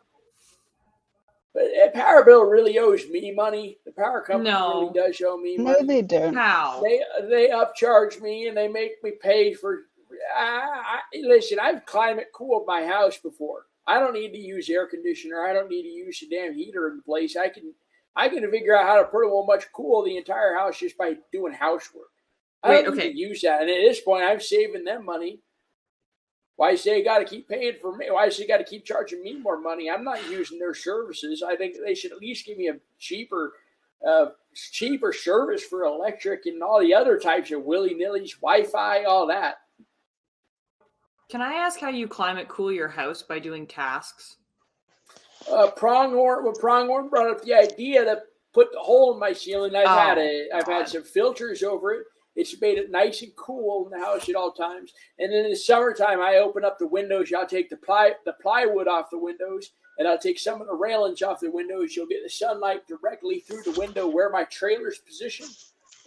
but a power bill really owes me money. The power company really does owe me money. No, they don't. How? They upcharge me and they make me pay for. Listen, I've climate cooled my house before. I don't need to use air conditioner. I don't need to use a damn heater in the place. I can figure out how to pretty well much cool the entire house just by doing housework. I don't need to use that. And at this point, I'm saving them money. Why say they got to keep paying for me? Why say they got to keep charging me more money? I'm not using their services. I think they should at least give me a cheaper service for electric and all the other types of willy-nillys, Wi-Fi, all that. Can I ask how you climate cool your house by doing tasks? Pronghorn brought up the idea to put the hole in my ceiling. I've had some filters over it. It's made it nice and cool in the house at all times. And then in the summertime, I open up the windows. I'll take the plywood off the windows, and I'll take some of the railings off the windows. You'll get the sunlight directly through the window where my trailer's positioned,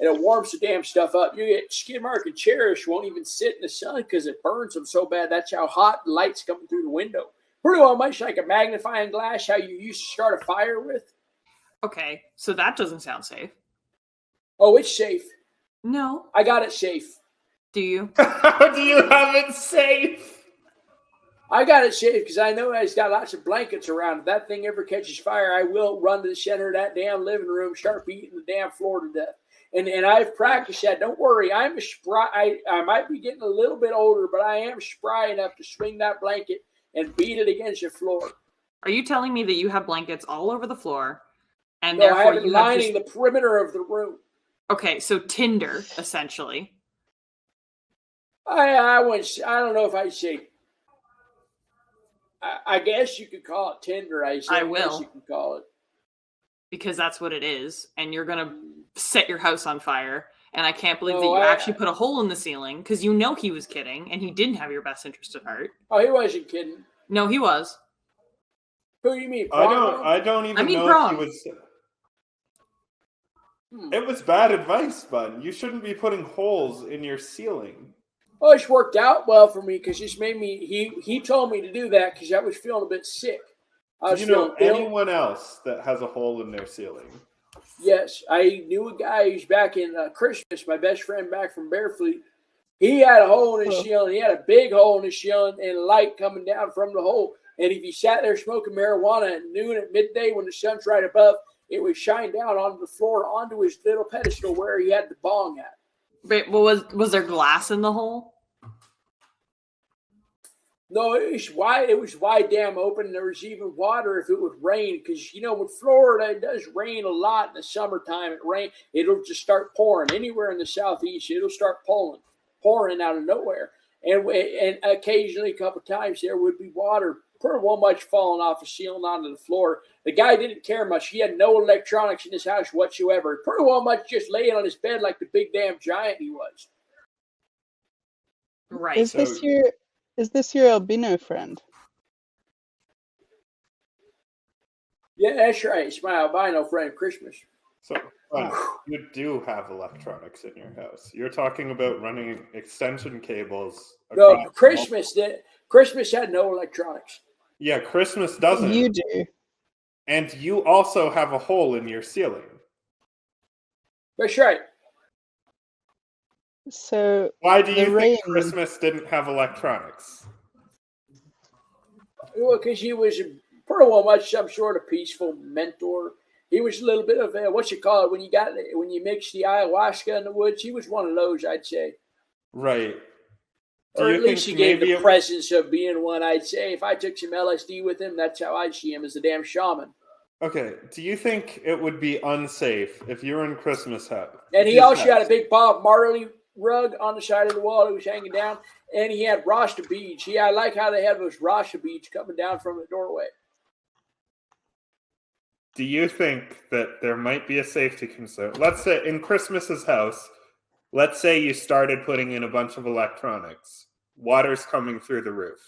and it warms the damn stuff up. You get Skidmark and Cherish won't even sit in the sun because it burns them so bad. That's how hot the light's coming through the window. Pretty well much like a magnifying glass, how you used to start a fire with. Okay, so that doesn't sound safe. Oh, it's safe. No. I got it safe. Do you? How do you have it safe? I got it safe because I know it's got lots of blankets around. If that thing ever catches fire, I will run to the center of that damn living room, start beating the damn floor to death. And I've practiced that. Don't worry. I'm spry. I might be getting a little bit older, but I am spry enough to swing that blanket and beat it against the floor. Are you telling me that you have blankets all over the floor, and no, therefore I have it you lining have the perimeter of the room? Okay, so Tinder, essentially. I don't know if I'd say. I guess you could call it Tinder. I will. Guess you can call it. Because that's what it is, and you're gonna set your house on fire. And I can't believe that you actually put a hole in the ceiling because you know he was kidding, and he didn't have your best interest at heart. Oh, he wasn't kidding. No, he was. Who do you mean? I don't even know if he was. It was bad advice, Bun. You shouldn't be putting holes in your ceiling. Well, it's worked out well for me because it's made me. He told me to do that because I was feeling a bit sick. Do you know anyone else that has a hole in their ceiling? Yes, I knew a guy who's back in Christmas. My best friend back from Bearfleet. He had a hole in his ceiling. He had a big hole in his ceiling and light coming down from the hole. And if he sat there smoking marijuana at noon at midday when the sun's right above, it would shine down onto the floor, onto his little pedestal where he had the bong at. Wait, well, was there glass in the hole? No, it was wide damn open. There was even water if it would rain. Because, with Florida, it does rain a lot in the summertime. It'll just start pouring. Anywhere in the southeast, it'll start pouring out of nowhere. And occasionally, a couple times, there would be water pretty well much falling off the ceiling onto the floor. The guy didn't care much. He had no electronics in his house whatsoever. Pretty well much just laying on his bed like the big damn giant he was. Right. Is this your albino friend? Yeah, that's right. It's my albino friend, Christmas. So, you do have electronics in your house. You're talking about running extension cables. No, Christmas had no electronics. Yeah, Christmas doesn't. You do. And you also have a hole in your ceiling. That's right. So Why do the you rain. think Christmas didn't have electronics? Well, because he was pretty well much some sort of peaceful mentor. He was a little bit of a, what you call it when you mix the ayahuasca in the woods. He was one of those, I'd say. Right. Do Or you at least he think gave maybe the presence of being one, I'd say. If I took some LSD with him, that's how I'd see him, as a damn shaman. Okay, do you think it would be unsafe if you were in Christmas house? And he also had a big Bob Marley rug on the side of the wall that was hanging down, and he had Rasta beads. I like how they had those Rasta beads coming down from the doorway. Do you think that there might be a safety concern? Let's say in Christmas's house, let's say you started putting in a bunch of electronics. Water's coming through the roof.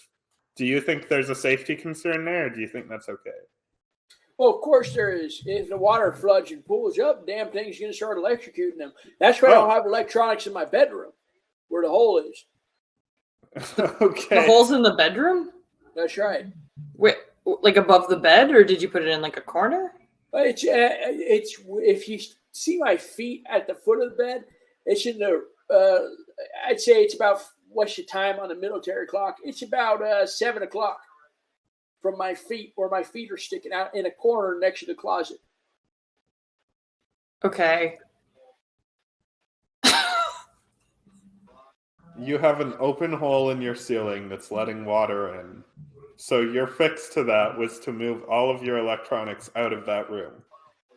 Do you think there's a safety concern there, or do you think that's okay? Well, of course there is. If the water floods and pulls up, damn thing's going to start electrocuting them. That's why I don't have electronics in my bedroom, where the hole is. Okay. The hole's in the bedroom? That's right. Wait, like above the bed, or did you put it in like a corner? It's if you see my feet at the foot of the bed, it's in the. I'd say it's about, what's the time on the military clock? It's about 7 o'clock from my feet, where my feet are sticking out in a corner next to the closet. Okay. You have an open hole in your ceiling that's letting water in. So your fix to that was to move all of your electronics out of that room.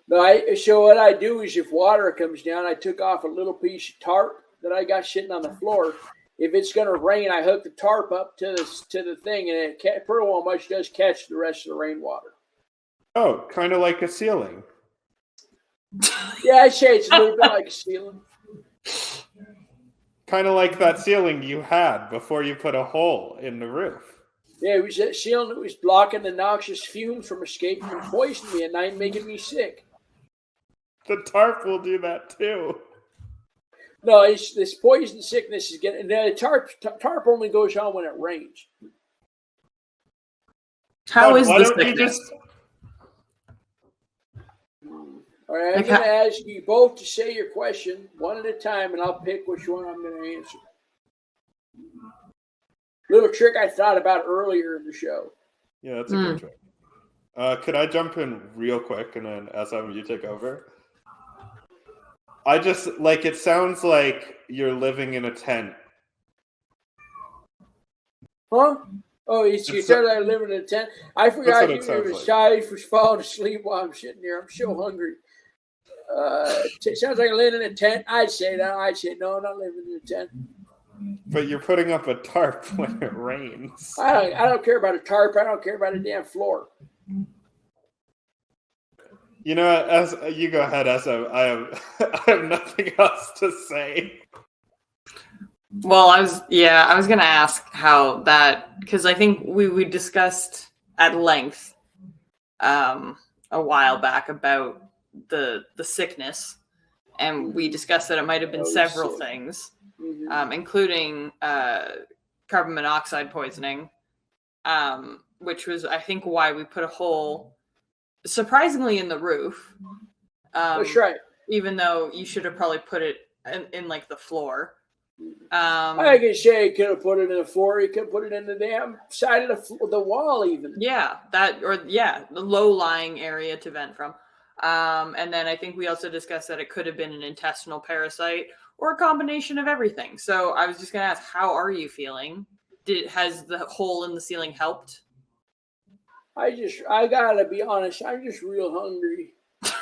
No, so what I do is, if water comes down, I took off a little piece of tarp that I got sitting on the floor. If it's going to rain, I hook the tarp up to the thing, and it pretty well much does catch the rest of the rainwater. Oh, kind of like a ceiling. Yeah, I'd say it's a little bit like a ceiling. Kind of like that ceiling you had before you put a hole in the roof. Yeah, it was that ceiling that was blocking the noxious fumes from escaping and poisoning me at night, making me sick. The tarp will do that too. No, this poison sickness is getting. The tarp only goes on when it rains. How is why this don't you sickness? just- All right, I'm going to ask you both to say your question one at a time, and I'll pick which one I'm going to answer. Little trick I thought about earlier in the show. Yeah, that's a good trick. Could I jump in real quick and then you take over? I just, it sounds like you're living in a tent. Huh? Oh, you said I live in a tent? I forgot you were shy for falling asleep while I'm sitting here. I'm so hungry. It sounds like I live in a tent. I'd say that. I'd say, no, I'm not living in a tent. But you're putting up a tarp when it rains. I don't care about a tarp. I don't care about a damn floor. You know, as you go ahead, I have nothing else to say. Well, I was going to ask how that, because I think we discussed at length a while back about the sickness, and we discussed that it might have been several things, including carbon monoxide poisoning, which was, I think, why we put a hole surprisingly in the roof. That's right. Even though you should have probably put it in like the floor. I can say you could have put it in the floor. You could have put it in the damn side of the wall, even. Yeah, the low-lying area to vent from. And then I think we also discussed that it could have been an intestinal parasite or a combination of everything. So I was just going to ask, how are you feeling? Has the hole in the ceiling helped? I gotta be honest, I'm just real hungry. And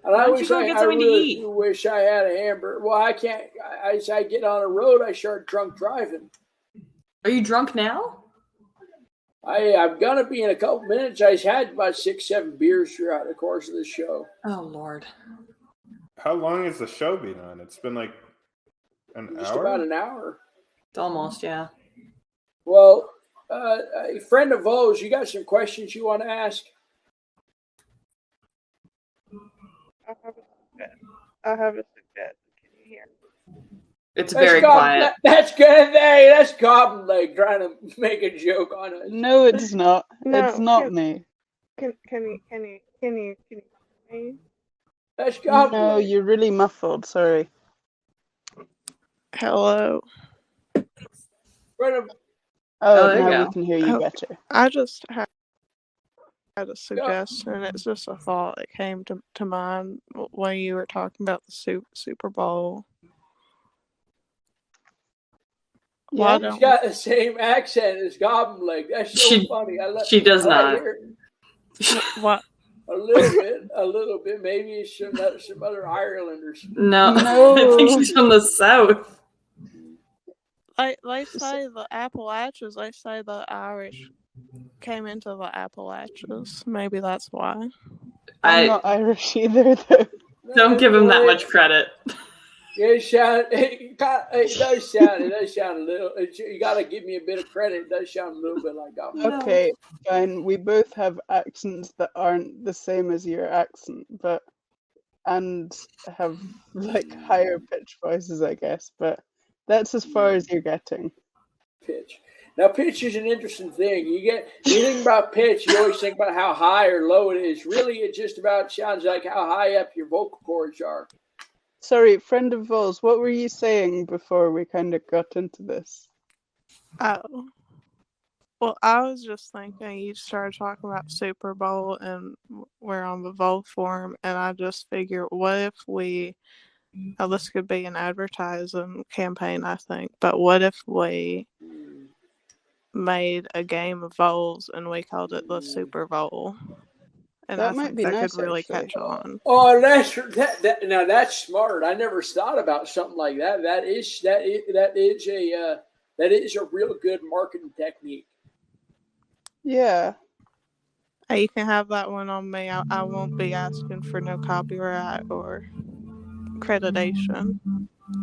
Why don't you go get something to eat? Wish I had a hamburger. Well, I can't. As I get on the road, I start drunk driving. Are you drunk now? I'm gonna be in a couple minutes. I had about 6-7 beers throughout the course of the show. Oh Lord! How long has the show been on? It's been like an hour. Just about an hour. It's almost, yeah. Well, a friend of Voles, you got some questions you want to ask? I have a suggestion. Can you hear? It's very quiet. That's good. Hey, that's Goblin Leg trying to make a joke on us. No, it's not. No, it's not me. Can you hear me? That's Goblin. No, you're really muffled. Sorry. Hello. Right up- Oh, there you now go. we can hear you Oh. better. I just had a suggestion. It's just a thought that came to mind when you were talking about the Super Bowl. Why Yeah. She's don't got the same accent as Goblin Leg. That's so funny. She does I like not. hearing what? a little bit. Maybe it's some other Irelanders. No, No. I think she's from the south. They say the Appalachians. They say the Irish came into the Appalachians. Maybe that's why. I'm not Irish either, though. Don't give him that much credit. Yeah, it does sound a little. You got to give me a bit of credit. It does sound a little bit like Goblin. Okay, fine. We both have accents that aren't the same as your accent, and have like higher pitch voices, I guess. But that's as far as you're getting. Pitch. Now, pitch is an interesting thing. You think about pitch, you always think about how high or low it is. Really, it just about sounds like how high up your vocal cords are. Sorry, friend of Voles, what were you saying before we kind of got into this? Oh. Well, I was just thinking you started talking about Super Bowl and we're on the Vol forum, and I just figured, what if we, this could be an advertising campaign, I think, but what if we made a game of Voles and we called it the Super Bowl? And That I might think be that nice, could really actually. catch on. Oh, now that's smart. I never thought about something like that. That is a real good marketing technique. Yeah. Hey, you can have that one on me. I won't be asking for no copyright or accreditation.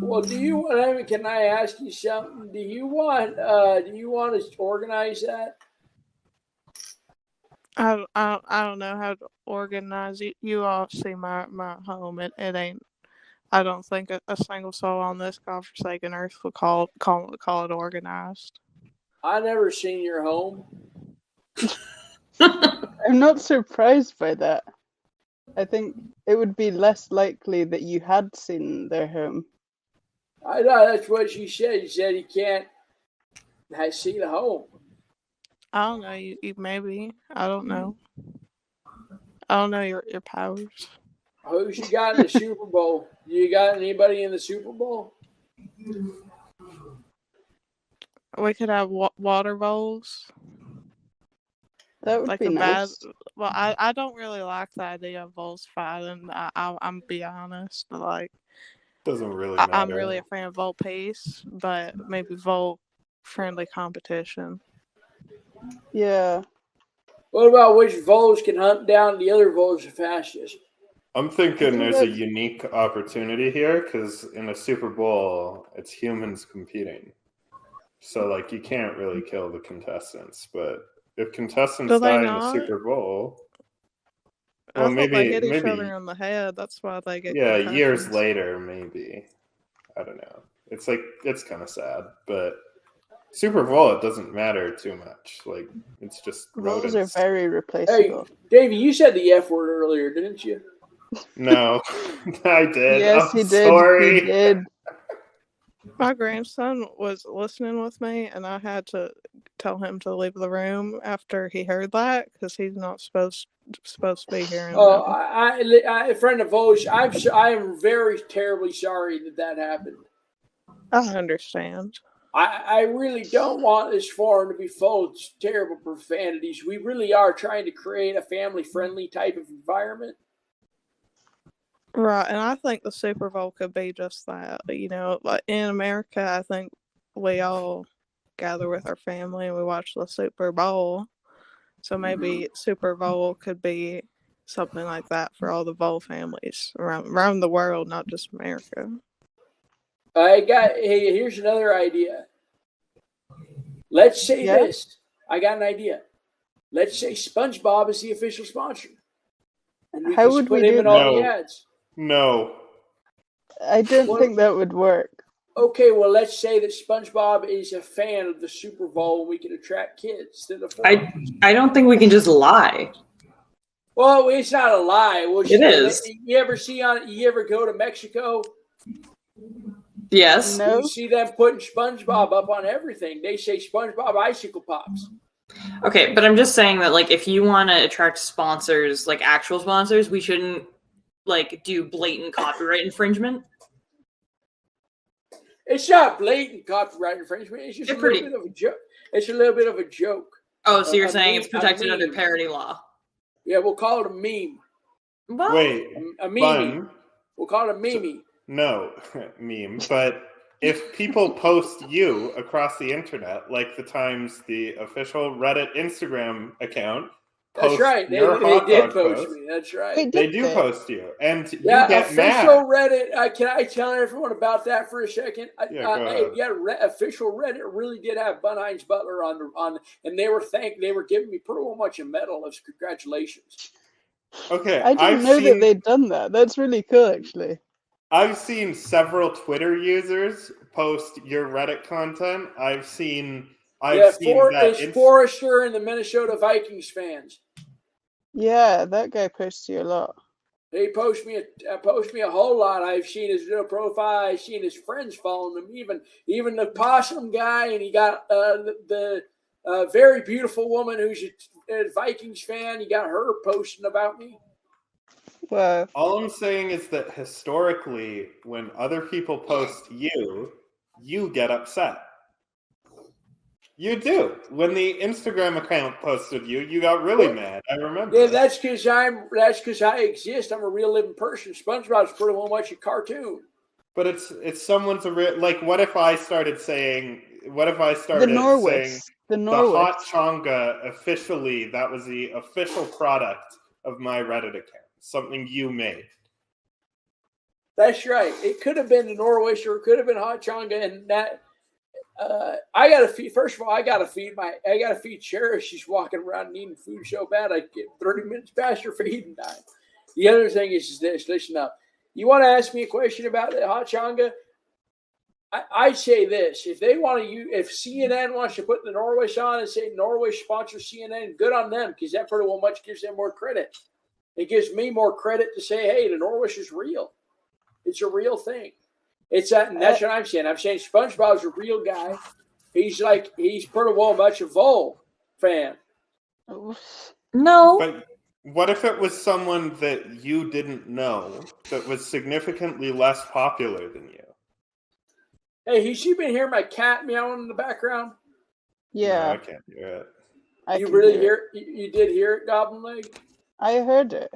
Well, can I ask you something? Do you want us to organize that? I don't know how to organize it. You all see my home. It ain't. I don't think a single soul on this godforsaken earth would call it organized. I never seen your home. I'm not surprised by that. I think it would be less likely that you had seen their home. I know that's what she said. She said he can't see the home. I don't know. You maybe. I don't know. I don't know your powers. Who's you got in the Super Bowl? You got anybody in the Super Bowl? We could have water bowls. That would Like be a nice. Well, I don't really like the idea of Voles fighting. I'm be honest. Like, Doesn't really matter. I'm really a fan of Vol Peace, but maybe Vol friendly competition. Yeah. What about which Voles can hunt down the other Voles the fastest? I'm thinking there's a unique opportunity here because in a Super Bowl, it's humans competing. So, like, you can't really kill the contestants. But if contestants die in the Super Bowl, well, maybe they hit each other on the head. That's why they get. Yeah, years later, maybe. I don't know. It's kind of sad, but Super Bowl, it doesn't matter too much. Like, it's just rodents. Those are very replaceable. Hey, Davey, you said the F word earlier, didn't you? No, I did. Yes, I'm he did. sorry. He did. My grandson was listening with me, and I had to tell him to leave the room after he heard that because he's not supposed to be hearing. Oh, I friend of Voles, I am very terribly sorry that happened. I understand. I really don't want this forum to be full of terrible profanities. We really are trying to create a family-friendly type of environment. Right, and I think the Super Bowl could be just that. You know, like in America, I think we all gather with our family and we watch the Super Bowl. So maybe Super Bowl could be something like that for all the Bowl families around the world, not just America. Hey, here's another idea. Let's say this. I got an idea. Let's say SpongeBob is the official sponsor. And we How just would put we him do in all that? the ads. No. I don't think that would work. Okay, well, let's say that SpongeBob is a fan of the Super Bowl. We can attract kids to the forum. I don't think we can just lie. Well, it's not a lie. Well, It is. You ever go to Mexico? Yes. No. You see them putting SpongeBob up on everything. They say SpongeBob Icicle Pops. Okay, but I'm just saying that, like, if you want to attract sponsors, like actual sponsors, we shouldn't like do blatant copyright infringement. It's not blatant copyright infringement. It's just a little bit of a joke. It's a little bit of a joke. Oh, so you're saying it's protected under meme. parody law? Yeah, we'll call it a meme. Well, Wait, a meme. Bun, We'll call it a meme. no, meme. But if people post you across the internet, like the times the official Reddit Instagram account That's posts right. They your hot did dog post post, me. That's right. Wait, they did do they? post you, and Yeah, you get official mad. Reddit. Can I tell everyone about that for a second? Yeah, go ahead. Official Reddit really did have Bun Hines Butler on, and they were giving me pretty much a medal of congratulations. Okay, I didn't know that they'd done that. That's really cool, actually. I've seen several Twitter users post your Reddit content. I've seen It's Forrester and the Minnesota Vikings fans. Yeah, that guy posts you a lot. They post me a whole lot. I've seen his little profile. I've seen his friends following him. Even the possum guy, and he got the very beautiful woman who's a Vikings fan. He got her posting about me. Wow. All I'm saying is that historically, when other people post you get upset. You do. When the Instagram account posted you got really mad. I remember. Yeah, that's because I exist. I'm a real living person. SpongeBob's pretty much a cartoon. But it's someone's like. What if I started saying? What if I The started Norwis. saying The the Norwis. hot chonga officially? That was the official product of my Reddit account. Something you made. That's right. It could have been the Norwich, or it could have been hot chonga, and that. I gotta feed. First of all, I gotta feed Cherish. She's walking around needing food so bad. I get 30 minutes past her feeding time. The other thing is this. Listen up. You want to ask me a question about the hot chonga? I say this: if they want to, if CNN wants to put the Norwich on and say Norwich sponsors CNN, good on them, because that pretty much gives them more credit. It gives me more credit to say, hey, the Norwich is real. It's a real thing. That's what I'm saying. I'm saying SpongeBob's a real guy. He's pretty well much a Vole fan. No. But what if it was someone that you didn't know that was significantly less popular than you? Hey, has you been hearing my cat meowing in the background? Yeah. No, I can't hear it. You really hear it? You did hear it, Goblin Leg? I heard it.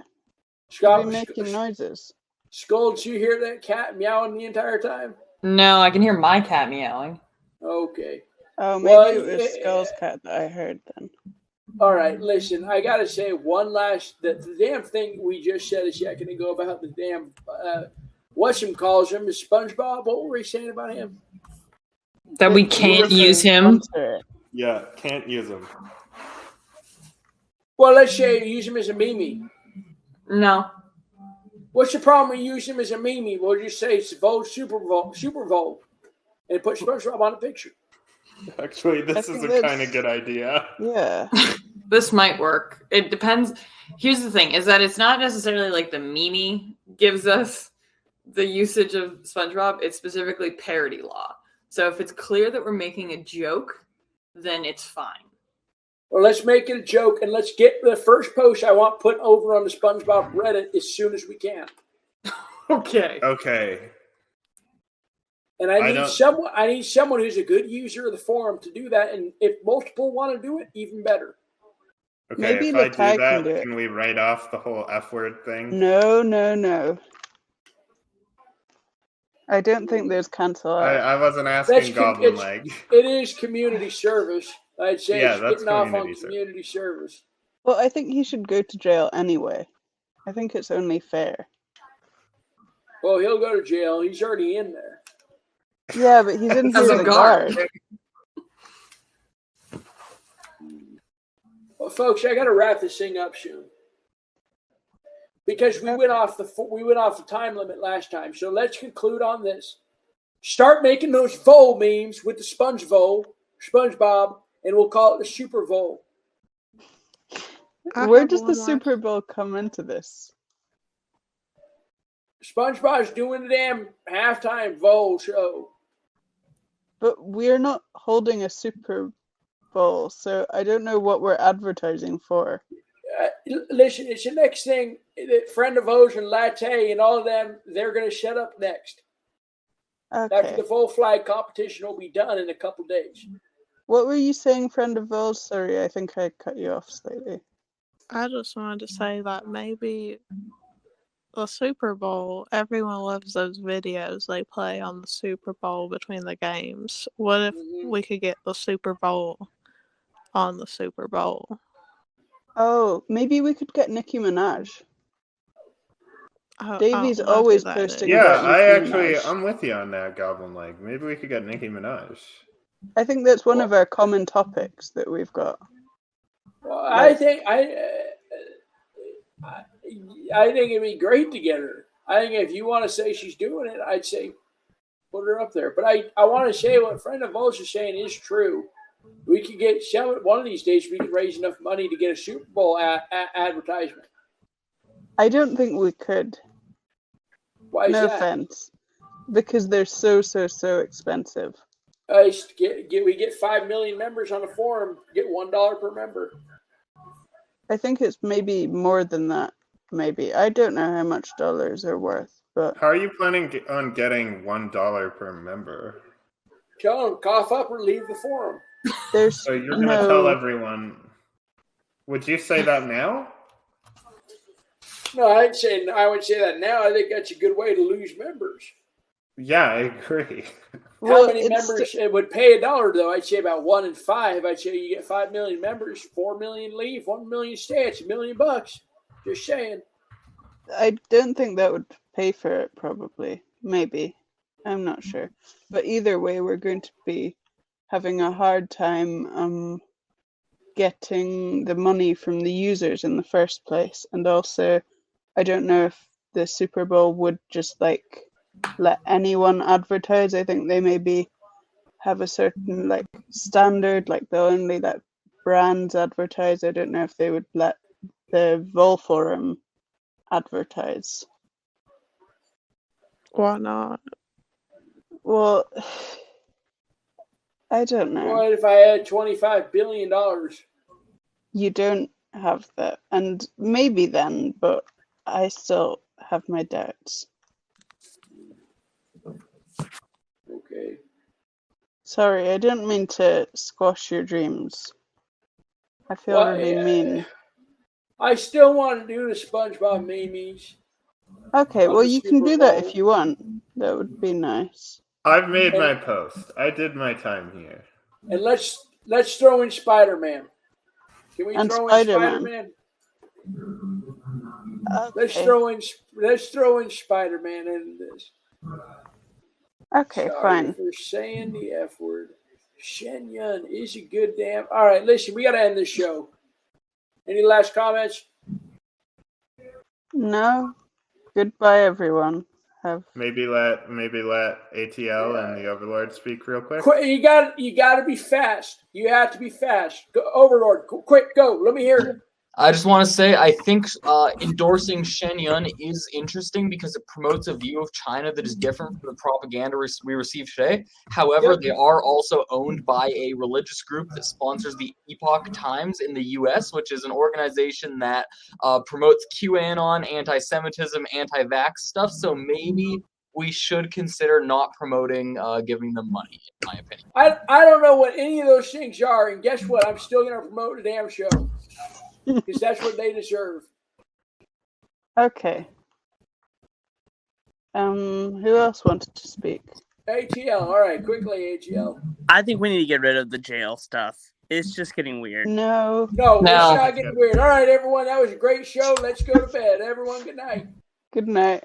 Scott, making noises. Skull, did you hear that cat meowing the entire time? No, I can hear my cat meowing. Okay. Oh, maybe it was Skull's cat that I heard then. All right, listen, I got to say one last, the damn thing we just said a second ago about the damn, what's him calls him, is SpongeBob. What were we saying about him? That we can't use him? Yeah, can't use him. Well, let's say use him as a meme. No. What's the problem when you use him as a meme? We'll just say it's Super Bowl, and put SpongeBob on the picture. Actually, this is a kind of good idea. Yeah. This might work. It depends. Here's the thing, is that it's not necessarily like the meme gives us the usage of SpongeBob. It's specifically parody law. So if it's clear that we're making a joke, then it's fine. Well, let's make it a joke, and let's get the first post I want put over on the SpongeBob Reddit as soon as we can. Okay. Okay. And I need someone who's a good user of the forum to do that. And if multiple want to do it, even better. Okay, Maybe if I do that, do can we write off the whole F word thing? No. I don't think there's cancel out. I wasn't asking Goblin Leg. It is community service. I'd say Yeah, it's that's getting off on community community service. Well, I think he should go to jail anyway. I think it's only fair. Well, he'll go to jail. He's already in there. Yeah, but he's in here as a guard. Well, folks, I got to wrap this thing up soon because we went off the time limit last time. So let's conclude on this. Start making those Vole memes with the SpongeBob, and we'll call it the Super Vole. Where have does the one last- Super Bowl come into this? SpongeBob's doing the damn halftime Voles show. But we're not holding a Super Bowl, so I don't know what we're advertising for. Listen, it's the next thing. Friend of O's and Latte and all of them, they're going to shut up next. After Okay. the Vole flag competition will be done in a couple days. What were you saying, friend of Voles? Sorry, I think I cut you off slightly. I just wanted to say that maybe the Super Bowl, everyone loves those videos they play on the Super Bowl between the games. What if we could get the Super Bowl on the Super Bowl? Oh, maybe we could get Nicki Minaj. I Davey's don't know who always that posting is. Yeah, about Nicki Minaj. I'm with you on that, Goblin. Like, maybe we could get Nicki Minaj. I think that's one of our common topics that we've got. Well, I think it'd be great to get her. I think if you want to say she's doing it, I'd say put her up there. But I want to say what friend of Voles is saying is true. We could get one of these days. We could raise enough money to get a Super Bowl advertisement. I don't think we could. Why is No that? offense. Because they're so expensive. We get 5 million members on a forum. Get $1 per member. I think it's maybe more than that. Maybe. I don't know how much dollars are worth, but How are you planning on getting $1 per member? Tell them cough up or leave the forum. there's So you're going to tell everyone. Would you say that now? No, I would say that now. I think that's a good way to lose members. Yeah, I agree. How many members it would pay $1 though? I'd say about 1 in 5. I'd say you get 5 million members, 4 million leave, 1 million stay. It's $1 million. Just saying. I don't think that would pay for it, probably. Maybe. I'm not sure. But either way, we're going to be having a hard time getting the money from the users in the first place. And also, I don't know if the Super Bowl would just let anyone advertise. I think they maybe have a certain standard, they'll only let brands advertise. I don't know if they would let the Vol Forum advertise. Why not? Well, I don't know. What if I had $25 billion? You don't have that. And maybe then, but I still have my doubts. Okay. Sorry, I didn't mean to squash your dreams. I feel really mean. I still want to do the SpongeBob memes. Okay, on well, the you can Super do that Bowl. if you want. That would be nice. I've made my post. I did my time here. And let's throw in Spider-Man. Can we And throw Spider-Man. in Spider-Man? Okay. Let's throw in Spider-Man into this. Okay, Sorry fine. for saying the F word. Shen Yun is a good damn. All right, listen, we got to end this show. Any last comments? No. Goodbye, everyone. Maybe let ATL and the Overlord speak real quick. You got to be fast. You have to be fast. Go, Overlord, quick, go. Let me hear it. I just want to say I think endorsing Shen Yun is interesting because it promotes a view of China that is different from the propaganda we receive today. However, they are also owned by a religious group that sponsors the Epoch Times in the U.S., which is an organization that promotes QAnon, anti-Semitism, anti-vax stuff. So maybe we should consider not promoting giving them money, in my opinion. I don't know what any of those things are, and guess what? I'm still going to promote the damn show. Because that's what they deserve. Okay. Who else wanted to speak? ATL. All right, quickly, ATL. I think we need to get rid of the jail stuff. It's just getting weird. No. It's not getting weird. All right, everyone, that was a great show. Let's go to bed. Everyone, good night. Good night.